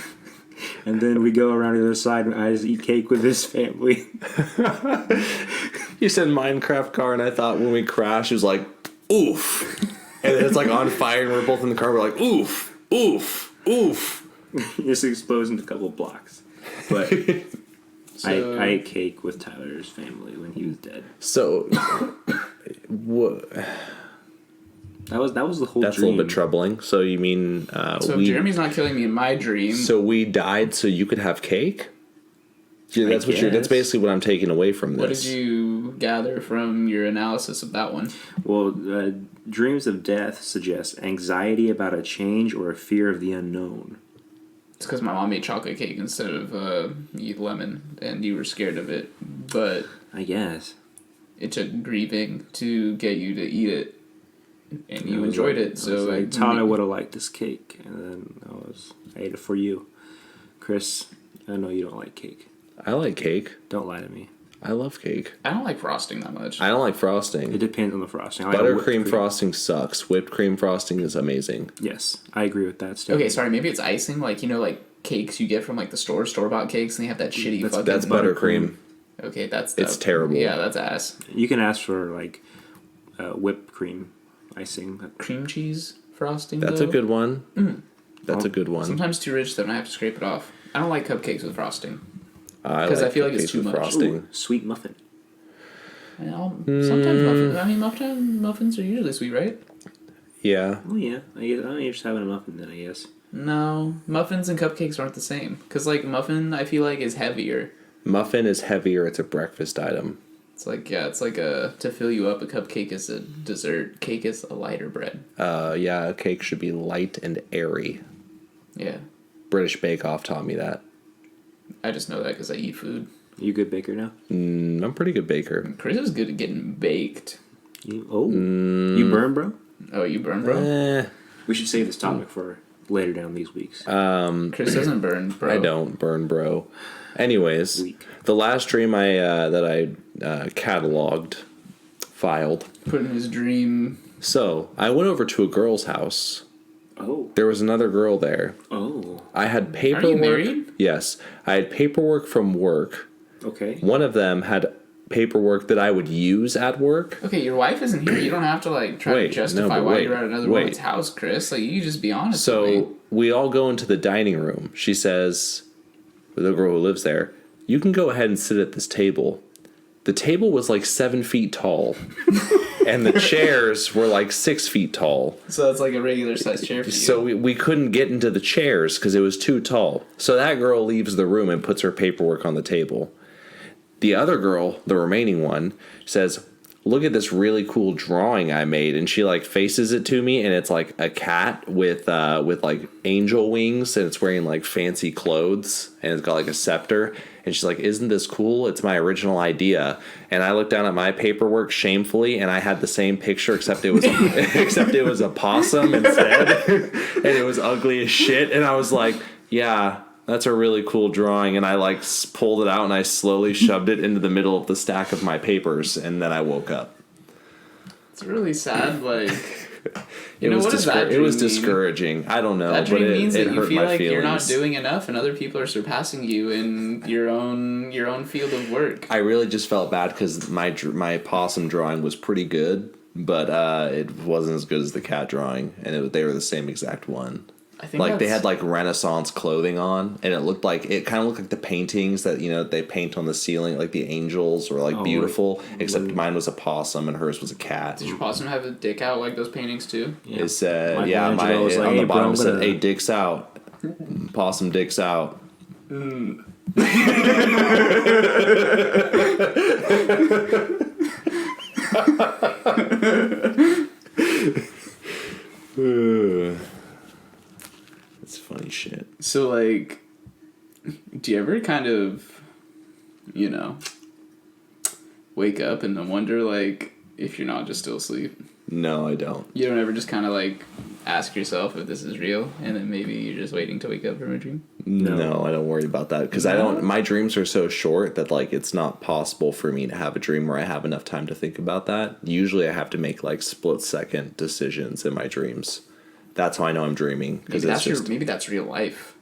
And then we go around the other side, and I just eat cake with his family. You said Minecraft car, and I thought when we crashed, it was like, oof. And then it's like on fire, and we're both in the car. We're like, oof, oof, oof. He just explodes into a couple of blocks. But So- I ate cake with Tyler's family when he was dead. So, what? That was the whole That's dream. a little bit troubling. So you mean So if Jeremy's not killing me in my dream. So we died so you could have cake? Yeah, that's what you're. That's guess. basically what I'm taking away from this. What did you gather from your analysis of that one? Well, dreams of death suggest anxiety about a change or a fear of the unknown. It's because my mom made chocolate cake instead of lemon, and you were scared of it. But I guess. it took grieving to get you to eat it, and you I was enjoyed like- it. So I it thought I made- would have liked this cake, and then I ate it for you, Chris. I know you don't like cake. I like cake. Don't lie to me. I love cake. I don't like frosting that much. I don't like It frosting. depends on the frosting. I like whipped Buttercream frosting sucks. Whipped cream frosting is amazing. Yes, I agree with that. Still. Okay, sorry, maybe it's icing. Like, you know, like cakes you get from like the store-bought cakes, and they have that shitty fucking. That's buttercream. Okay, that's It's terrible. Yeah, that's ass. You can ask for like whipped cream icing. Cream cheese frosting. That's though? a good one. That's a good one. Sometimes too rich, then I have to scrape it off. I don't like cupcakes with frosting. Because I feel like it's too much. frosting. Ooh, sweet muffin. Sometimes muffins. I mean, muffins are usually sweet, right? Yeah. Oh yeah, I'm just having a muffin then, I guess. No, muffins and cupcakes aren't the same. Cause like muffin, I feel like is heavier. Muffin is heavier. It's a breakfast item. It's like it's like a to fill you up. A cupcake is a dessert. Cake is a lighter bread. Yeah, a cake should be light and airy. Yeah, British Bake Off taught me that. I just know that because I eat food. You a good baker now? I'm a pretty good baker. Chris is good at getting baked. You burn, bro? Oh, you burn, bro? Eh, We should save this topic for later down these weeks. Chris doesn't burn, bro. I don't burn, bro. Anyways, Weak. the last dream that I cataloged, filed. Put in his dream. So I went over to a girl's house. Oh. There was another girl there. Oh. I had paperwork. Are you married? Yes, I had paperwork from work. Okay. One of them had paperwork that I would use at work. Okay, your wife isn't here. You don't have to like try Wait, to justify no, but why wait, you're at another wait. woman's house, Chris. Like you just be honest with me. So we all go into the dining room. She says, the girl who lives there, you can go ahead and sit at this table. The table was like 7 feet tall, and the chairs were like 6 feet tall. So that's like a regular sized chair for you. So we couldn't get into the chairs because it was too tall. So that girl leaves the room and puts her paperwork on the table. The other girl, the remaining one, says, look at this really cool drawing I made. And she like faces it to me, and it's like a cat with like angel wings, and it's wearing like fancy clothes, and it's got like a scepter. And she's like, isn't this cool? It's my original idea. And I looked down at my paperwork shamefully, and I had the same picture, except it was except it was a possum instead. And it was ugly as shit. And I was like, yeah, that's a really cool drawing. And I like pulled it out, and I slowly shoved it into the middle of the stack of my papers, and then I woke up. it's really sad. Like It was what does that dream mean? discouraging. I don't know, That dream but means it that you hurt feel my like you're not feelings. doing enough, and other people are surpassing you in your own field of work. I really just felt bad because my possum drawing was pretty good, but it wasn't as good as the cat drawing, and they were the same exact one. I think Like they that's- had like Renaissance clothing on, and it kind of looked like the paintings that they paint on the ceiling, like the angels were like beautiful, except mine was a possum and hers was a cat. Did your possum have a dick out like those paintings too? Yeah. It said, Michelangelo was like, on "Hey, the bro, bottom I'm it said, gonna-" "Hey, dicks out." Possum dicks out. It's funny shit. So like, do you ever kind of, wake up and then wonder like if you're not just still asleep? No, I don't. You don't ever just kind of like ask yourself if this is real, and then maybe you're just waiting to wake up from a dream? No, I don't worry about that because I don't. My dreams are so short that like it's not possible for me to have a dream where I have enough time to think about that. Usually, I have to make like split-second decisions in my dreams. That's how I know I'm dreaming because it's just. Maybe that's real life.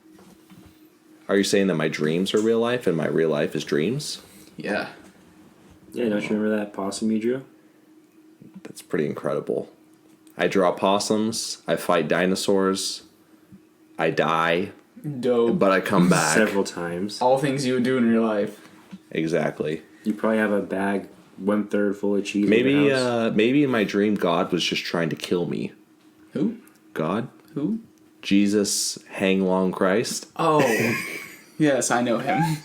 Are you saying that my dreams are real life and my real life is dreams? Yeah. Yeah, don't you remember that possum you drew? That's pretty incredible. I draw possums. I fight dinosaurs. I die, Dope. but I come back. Several times. All things you would do in real life. Exactly. You probably have a bag 1/3 full of cheese. in your house. Maybe in my dream, God was just trying to kill me. Who? God, Who? Jesus, hang long Christ. Oh. Yes, I know him.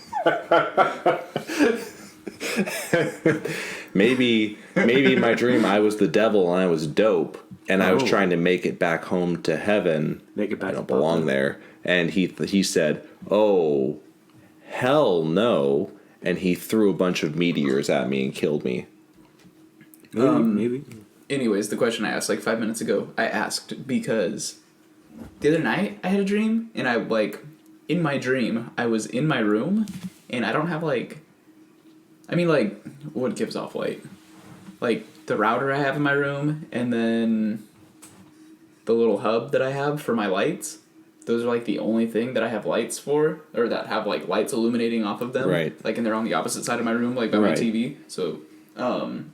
Maybe in my dream I was the devil and I was dope, and I was Oh. trying to make it back home to heaven. Make it back I to don't belong Papa. there. And he said, "Oh, hell no!" And he threw a bunch of meteors at me and killed me. Maybe. Anyways, the question I asked like 5 minutes ago, I asked because the other night I had a dream, and I in my dream I was in my room, and I don't have what gives off light? Like the router I have in my room, and then the little hub that I have for my lights. Those are like the only thing that I have lights for, or that have like lights illuminating off of them. Right. Like, and they're on the opposite side of my room, like by my Right. TV. So,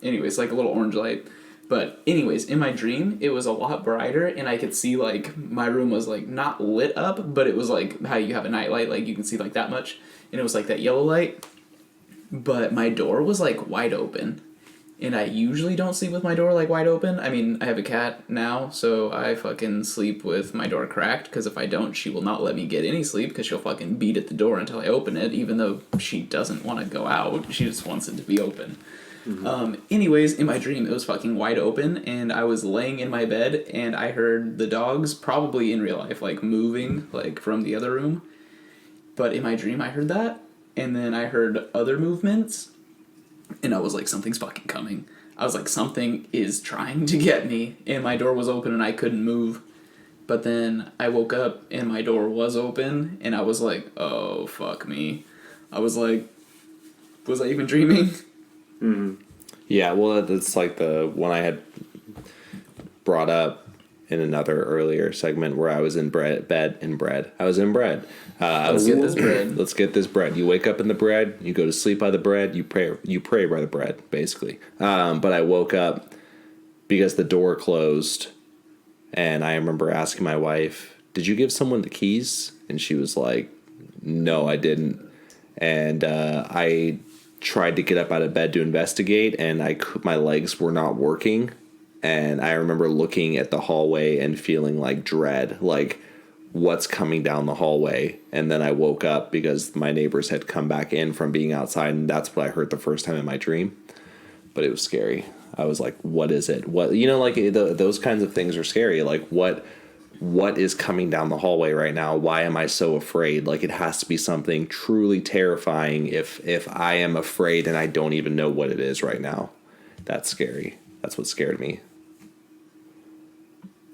anyways, like a little orange light. But anyways, in my dream, it was a lot brighter, and I could see like my room was like not lit up, but it was like how you have a night light, like you can see like that much, and it was like that yellow light. But my door was like wide open, and I usually don't sleep with my door like wide open. I mean, I have a cat now, so I fucking sleep with my door cracked, because if I don't, she will not let me get any sleep, because she'll fucking beat at the door until I open it, even though she doesn't want to go out. She just wants it to be open. Anyways, in my dream, it was fucking wide open, and I was laying in my bed, and I heard the dogs, probably in real life, like moving, like from the other room. But in my dream, I heard that, and then I heard other movements, and I was like, something's fucking coming. I was like, something is trying to get me, and my door was open and I couldn't move. But then I woke up and my door was open, and I was like, oh, fuck me. I was like, was I even dreaming? Mm-hmm. Yeah, well, that's like the one I had brought up in another earlier segment where I was in bread. I was in bread. Let's get this bread. Let's get this bread. You wake up in the bread. You go to sleep by the bread. You pray by the bread, basically. But I woke up because the door closed, and I remember asking my wife, "Did you give someone the keys?" And she was like, "No, I didn't." And I tried to get up out of bed to investigate, and my legs were not working. And I remember looking at the hallway and feeling like dread, like what's coming down the hallway. And then I woke up because my neighbors had come back in from being outside, and that's what I heard the first time in my dream. But it was scary. I was like, what is it? What, like those kinds of things are scary. Like what is coming down the hallway right now? Why am I so afraid? Like it has to be something truly terrifying if I am afraid and I don't even know what it is right now. That's scary. That's what scared me.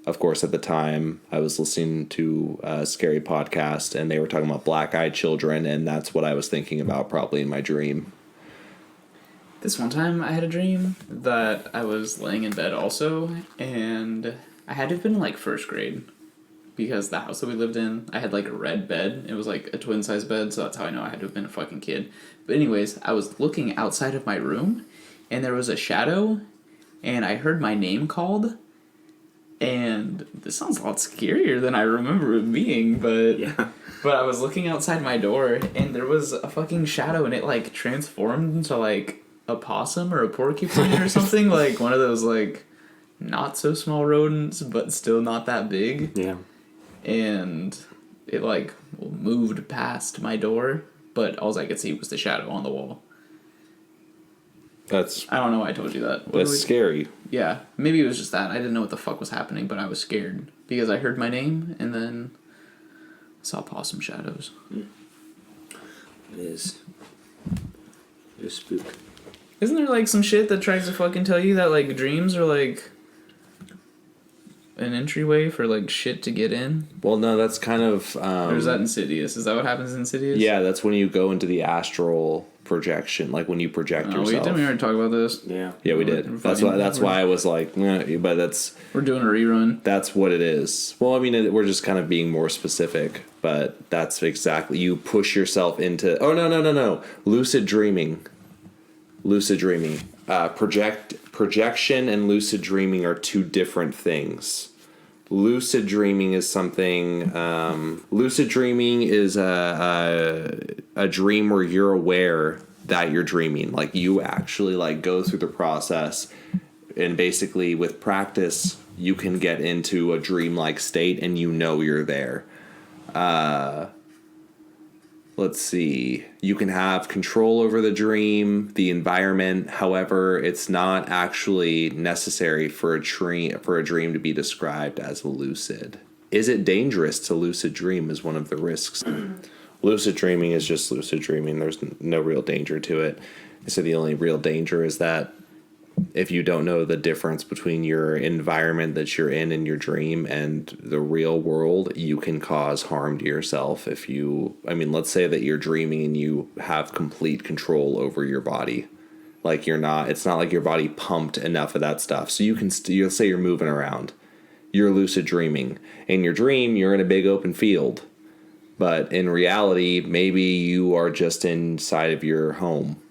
Of course, at the time, I was listening to a scary podcast, and they were talking about black-eyed children, and that's what I was thinking about probably in my dream. This one time I had a dream that I was laying in bed also, and I had to have been in like first grade because the house that we lived in, I had like a red bed. It was like a twin-size bed, so that's how I know I had to have been a fucking kid. But anyways, I was looking outside of my room, and there was a shadow, and I heard my name called. And this sounds a lot scarier than I remember it being, but Yeah. but I was looking outside my door, and there was a fucking shadow, and it like transformed into like a possum or a porcupine or something, like one of those like not so small rodents, but still not that big. Yeah. And it like moved past my door, but all I could see was the shadow on the wall. That's I don't know why I told you that. What scary. Yeah, maybe it was just that. I didn't know what the fuck was happening, but I was scared because I heard my name and then saw possum shadows. It is. It is spook. Isn't there like some shit that tries to fucking tell you that like dreams are like an entryway for like shit to get in? Well, no, that's kind of... Or is that Insidious? Is that what happens in Insidious? Yeah, that's when you go into the astral projection, like when you project yourself. Didn't we already talk about this? Yeah. Yeah, we did. That's why I was like, but We're doing a rerun. that's what it is. Well, I mean, we're just kind of being more specific, but that's exactly, you push yourself into, no. Lucid dreaming. Projection and lucid dreaming are two different things. Lucid dreaming is something, lucid dreaming is a dream where you're aware that you're dreaming. Like you actually like go through the process, and basically with practice, you can get into a dreamlike state and you know you're there. Let's see. You can have control over the dream, the environment. However, it's not actually necessary for a dream to be described as lucid. Is it dangerous to lucid dream is one of the risks. Lucid dreaming is just lucid dreaming. There's no real danger to it. So the only real danger is that if you don't know the difference between your environment that you're in your dream and the real world, you can cause harm to yourself. Let's say that you're dreaming and you have complete control over your body. Like it's not like your body pumped enough of that stuff. So you'll say you're moving around. You're lucid dreaming. In your dream, you're in a big open field. But in reality, maybe you are just inside of your home.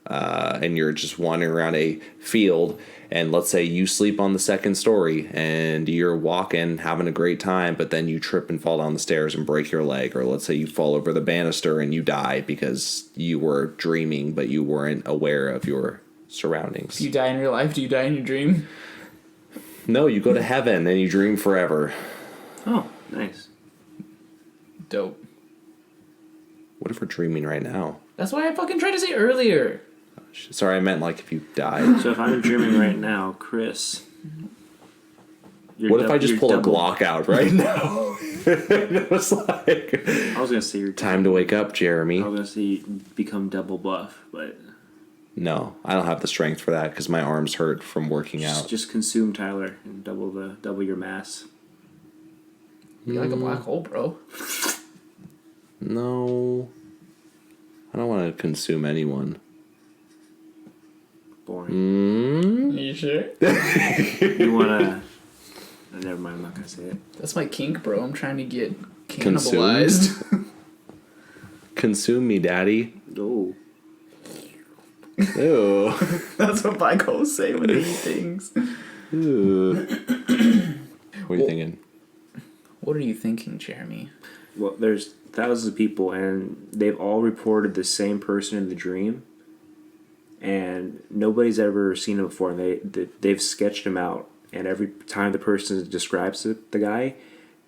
And you're just wandering around a field, and let's say you sleep on the second story and you're walking, having a great time, but then you trip and fall down the stairs and break your leg, or let's say you fall over the banister and you die because you were dreaming but you weren't aware of your surroundings. Do you die in real life? Do you die in your dream? No, you go to heaven and you dream forever. Oh, nice. Dope. What if we're dreaming right now? That's why I fucking tried to say earlier. Sorry, I meant like if you died. So if I'm dreaming right now, Chris, What if I just pull a Glock out right now? It was like, I was gonna say you're time to wake up, Jeremy. I was gonna say you become double buff, but No, I don't have the strength for that because my arms hurt from working out. just consume Tyler and double your mass. You're like a black hole, bro. No, I don't want to consume anyone. Boring. You sure? You wanna? Never mind. I'm not gonna say it. That's my kink, bro. I'm trying to get Consumed? cannibalized. Consume me, daddy. Oh, Ew. That's what black holes say when they eat things. Ew. What are you thinking? What are you thinking, Jeremy? well, there's thousands of people, and they've all reported the same person in the dream, and nobody's ever seen him before. And they've sketched him out, and every time the person describes the guy,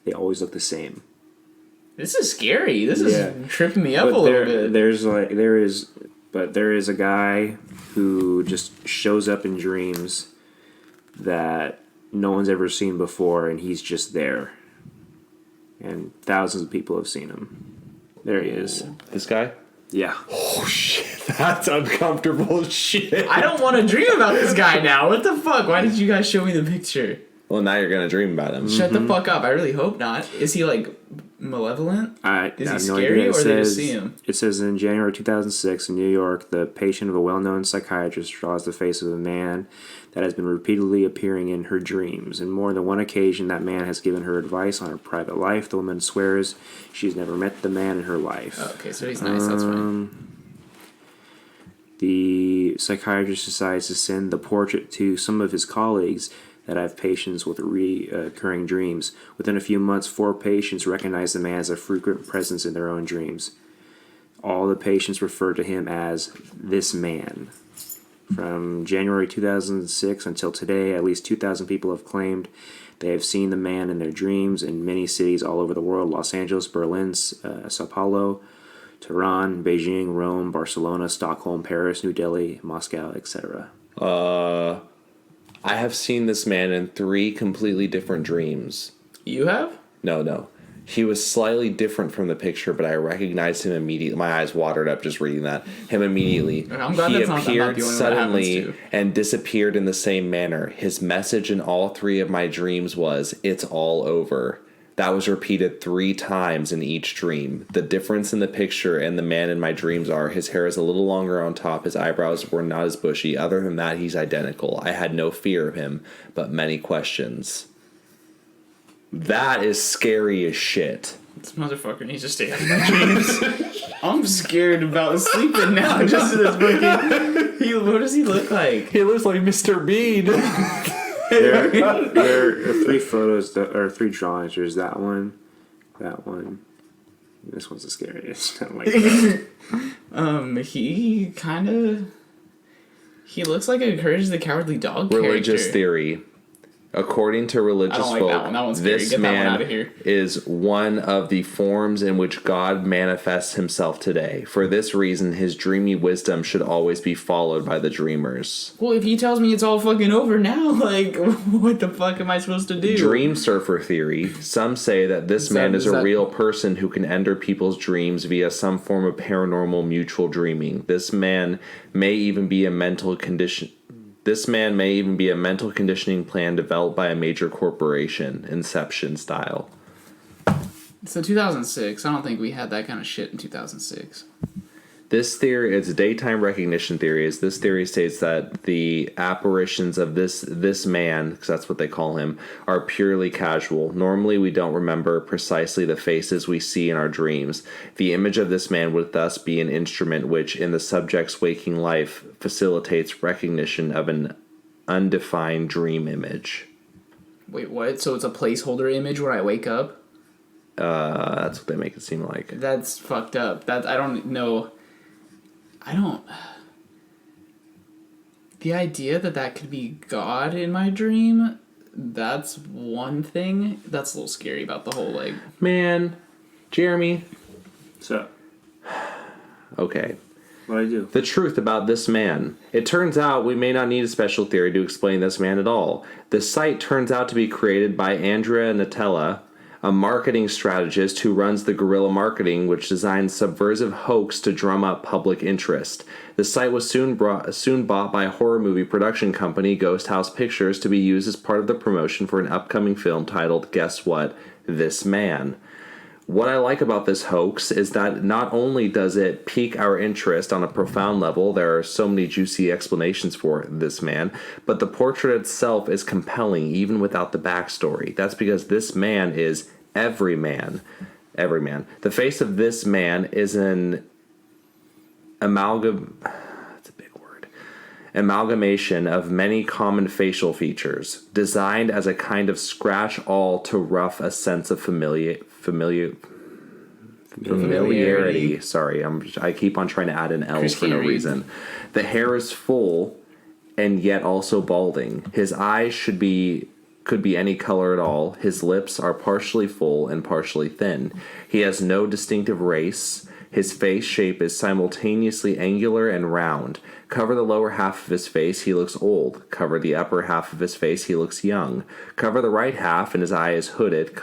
they always look the same. This is scary. This is Yeah. tripping me up But a little bit. there is a guy who just shows up in dreams that no one's ever seen before, and he's just there. And thousands of people have seen him. There he is. This guy? Yeah. Oh shit, that's uncomfortable shit. I don't want to dream about this guy now. What the fuck? Why did you guys show me the picture? Well, now you're gonna dream about him. Shut the fuck up. I really hope not. Is he like malevolent? I Is he have no scary, idea. or they just see him? It says in January 2006 in New York, the patient of a well-known psychiatrist draws the face of a man that has been repeatedly appearing in her dreams. In more than one occasion, that man has given her advice on her private life. The woman swears she's never met the man in her life. Oh, okay, so he's nice. That's fine. The psychiatrist decides to send the portrait to some of his colleagues that have patients with recurring dreams. Within a few months, 4 patients recognize the man as a frequent presence in their own dreams. All the patients refer to him as this man. From January 2006 until today, at least 2,000 people have claimed they have seen the man in their dreams in many cities all over the world: Los Angeles, Berlin, Sao Paulo, Tehran, Beijing, Rome, Barcelona, Stockholm, Paris, New Delhi, Moscow, etc. I have seen this man in 3 completely different dreams. You have? No. He was slightly different from the picture, but I recognized him immediately. My eyes watered up just reading that. Him immediately. I'm glad He that's not the only appeared one that suddenly happens to. and disappeared in the same manner. His message in all 3 of my dreams was, "It's all over." That was repeated 3 times in each dream. The difference in the picture and the man in my dreams are his hair is a little longer on top, his eyebrows were not as bushy. Other than that, he's identical. I had no fear of him, but many questions. That is scary as shit. This motherfucker needs to stay out of my dreams. I'm scared about sleeping now. Just to this fucking. What does he look like? He looks like Mr. Bean. There are 3 photos, or 3 drawings. There's that one. This one's the scariest. I like that. He kind of. He looks like a Courage the Cowardly Dog Religious character. theory. According to religious I don't like folk, that one. That one's scary. this Get that one man outta here. is one of the forms in which God manifests himself today. For this reason, his dreamy wisdom should always be followed by the dreamers. Well, if he tells me it's all fucking over now, like, what the fuck am I supposed to do? Dream surfer theory. Some say that this man is a real person who can enter people's dreams via some form of paranormal mutual dreaming. This man may even be a mental conditioning plan developed by a major corporation, Inception style. So 2006. I don't think we had that kind of shit in 2006. This theory, it's daytime recognition theories. This theory states that the apparitions of this man, because that's what they call him, are purely casual. Normally, we don't remember precisely the faces we see in our dreams. The image of this man would thus be an instrument which, in the subject's waking life, facilitates recognition of an undefined dream image. Wait, what? So it's a placeholder image where I wake up? That's what they make it seem like. That's fucked up. I don't know. The idea that could be God in my dream, that's one thing. That's a little scary about the whole, like... Man, Jeremy, So, okay. What'd I do? The truth about this man. It turns out we may not need a special theory to explain this man at all. The site turns out to be created by Andrea Natella, a marketing strategist who runs the guerrilla marketing, which designs subversive hoax to drum up public interest. The site was soon bought by a horror movie production company, Ghost House Pictures, to be used as part of the promotion for an upcoming film titled, guess what, This Man. What I like about this hoax is that not only does it pique our interest on a profound level, there are so many juicy explanations for this man, but the portrait itself is compelling even without the backstory. That's because this man is every man. Every man. The face of this man is an amalgamation of many common facial features, designed as a kind of scratch-all to rough a sense of familiarity. Sorry, I keep on trying to add an L Chris for no can't read. reason. The hair is full and yet also balding. His eyes could be any color at all. His lips are partially full and partially thin. He has no distinctive race. His face shape is simultaneously angular and round. Cover the lower half of his face, he looks old. Cover the upper half of his face, he looks young. Cover the right half, and his eye is hooded.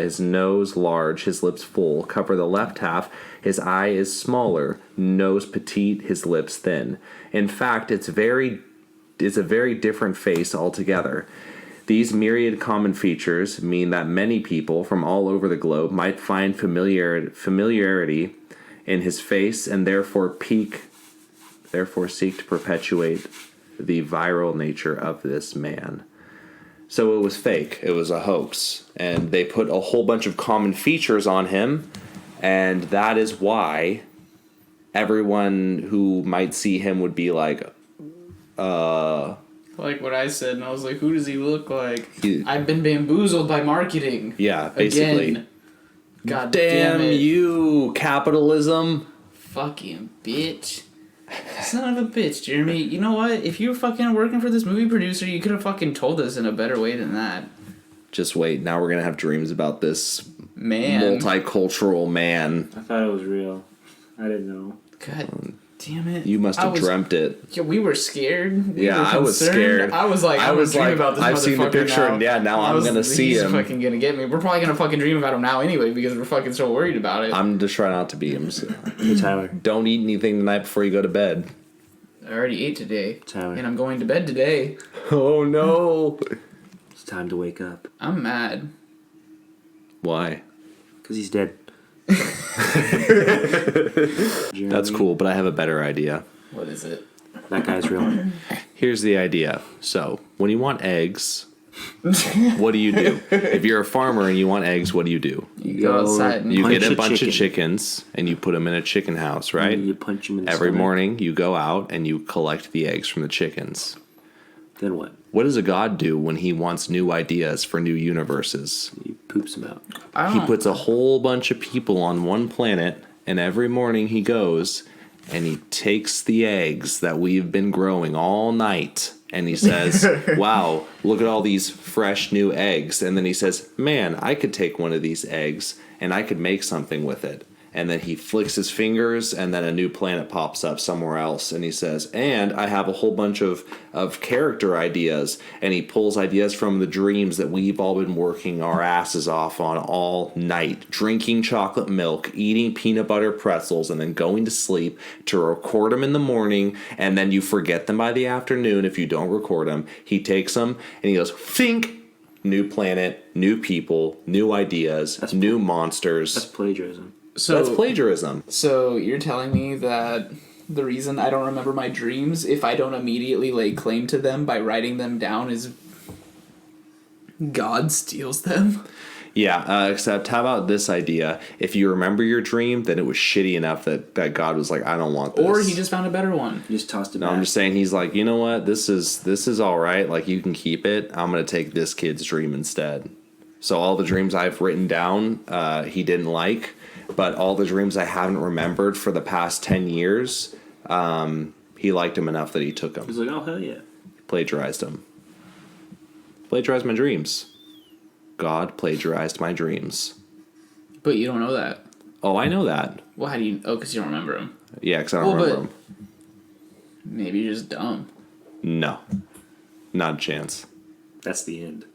His nose large, his lips full. Cover the left half, his eye is smaller. Nose petite, his lips thin. In fact, it's a very different face altogether. These myriad common features mean that many people from all over the globe might find familiarity in his face and therefore seek to perpetuate the viral nature of this man. So it was fake. It was a hoax. And they put a whole bunch of common features on him, and that is why everyone who might see him would be like, Like what I said, and I was like, who does he look like? He- I've been bamboozled by marketing. yeah, basically. Again. God damn Damn it. you, capitalism. Fucking bitch. Son of a bitch, Jeremy. You know what? If you were fucking working for this movie producer, you could have fucking told us in a better way than that. Just wait, now we're gonna have dreams about this Man. multicultural man. I thought it was real. I didn't know. God damn it. You must have dreamt it. Yeah, we were scared. We Yeah, were I was concerned. scared. I was like, I was dream like, about this I've seen the motherfucker picture, now. and yeah, now I'm gonna see he's him. fucking gonna get me. We're probably gonna fucking dream about him now anyway because we're fucking so worried about it. I'm just trying not to be him. So. Hey, Tyler. Don't eat anything tonight before you go to bed. I already ate today. Tyler. And I'm going to bed today. Oh no. It's time to wake up. I'm mad. Why? Because he's dead. That's cool, but I have a better idea. What is it? That guy's real. Here's the idea. So, when you want eggs, what do you do? If you're a farmer and you want eggs, what do you do? You go outside and You Punch get a a bunch of chicken. chickens and you put them in a chicken house, right? You punch him in the Every stomach. morning you go out and you collect the eggs from the chickens. Then what? What does a god do when he wants new ideas for new universes? He poops him out. I He don't- puts a whole bunch of people on one planet, and every morning he goes and he takes the eggs that we've been growing all night and he says, wow, look at all these fresh new eggs. And then he says, man, I could take one of these eggs and I could make something with it. And then he flicks his fingers and then a new planet pops up somewhere else. And he says, and I have a whole bunch of character ideas. And he pulls ideas from the dreams that we've all been working our asses off on all night. Drinking chocolate milk, eating peanut butter pretzels, and then going to sleep to record them in the morning. And then you forget them by the afternoon if you don't record them. He takes them and he goes, think. New planet, new people, new ideas, new monsters. That's plagiarism. So, That's plagiarism. So you're telling me that the reason I don't remember my dreams, if I don't immediately lay claim to them by writing them down, is God steals them? Yeah, except how about this idea? If you remember your dream, then it was shitty enough that God was like, I don't want this. Or he just found a better one. You just tossed it No, back. I'm just saying he's like, you know what? This is all right. Like, you can keep it. I'm going to take this kid's dream instead. So all the dreams I've written down, he didn't like. But all the dreams I haven't remembered for the past 10 years, he liked them enough that he took them. He's like, oh, hell yeah. Plagiarized them. Plagiarized my dreams. God plagiarized my dreams. But you don't know that. Oh, I know that. Well, how do you? Oh, because you don't remember him. Yeah, because I don't Well, remember but- him. Maybe you're just dumb. No. Not a chance. That's the end.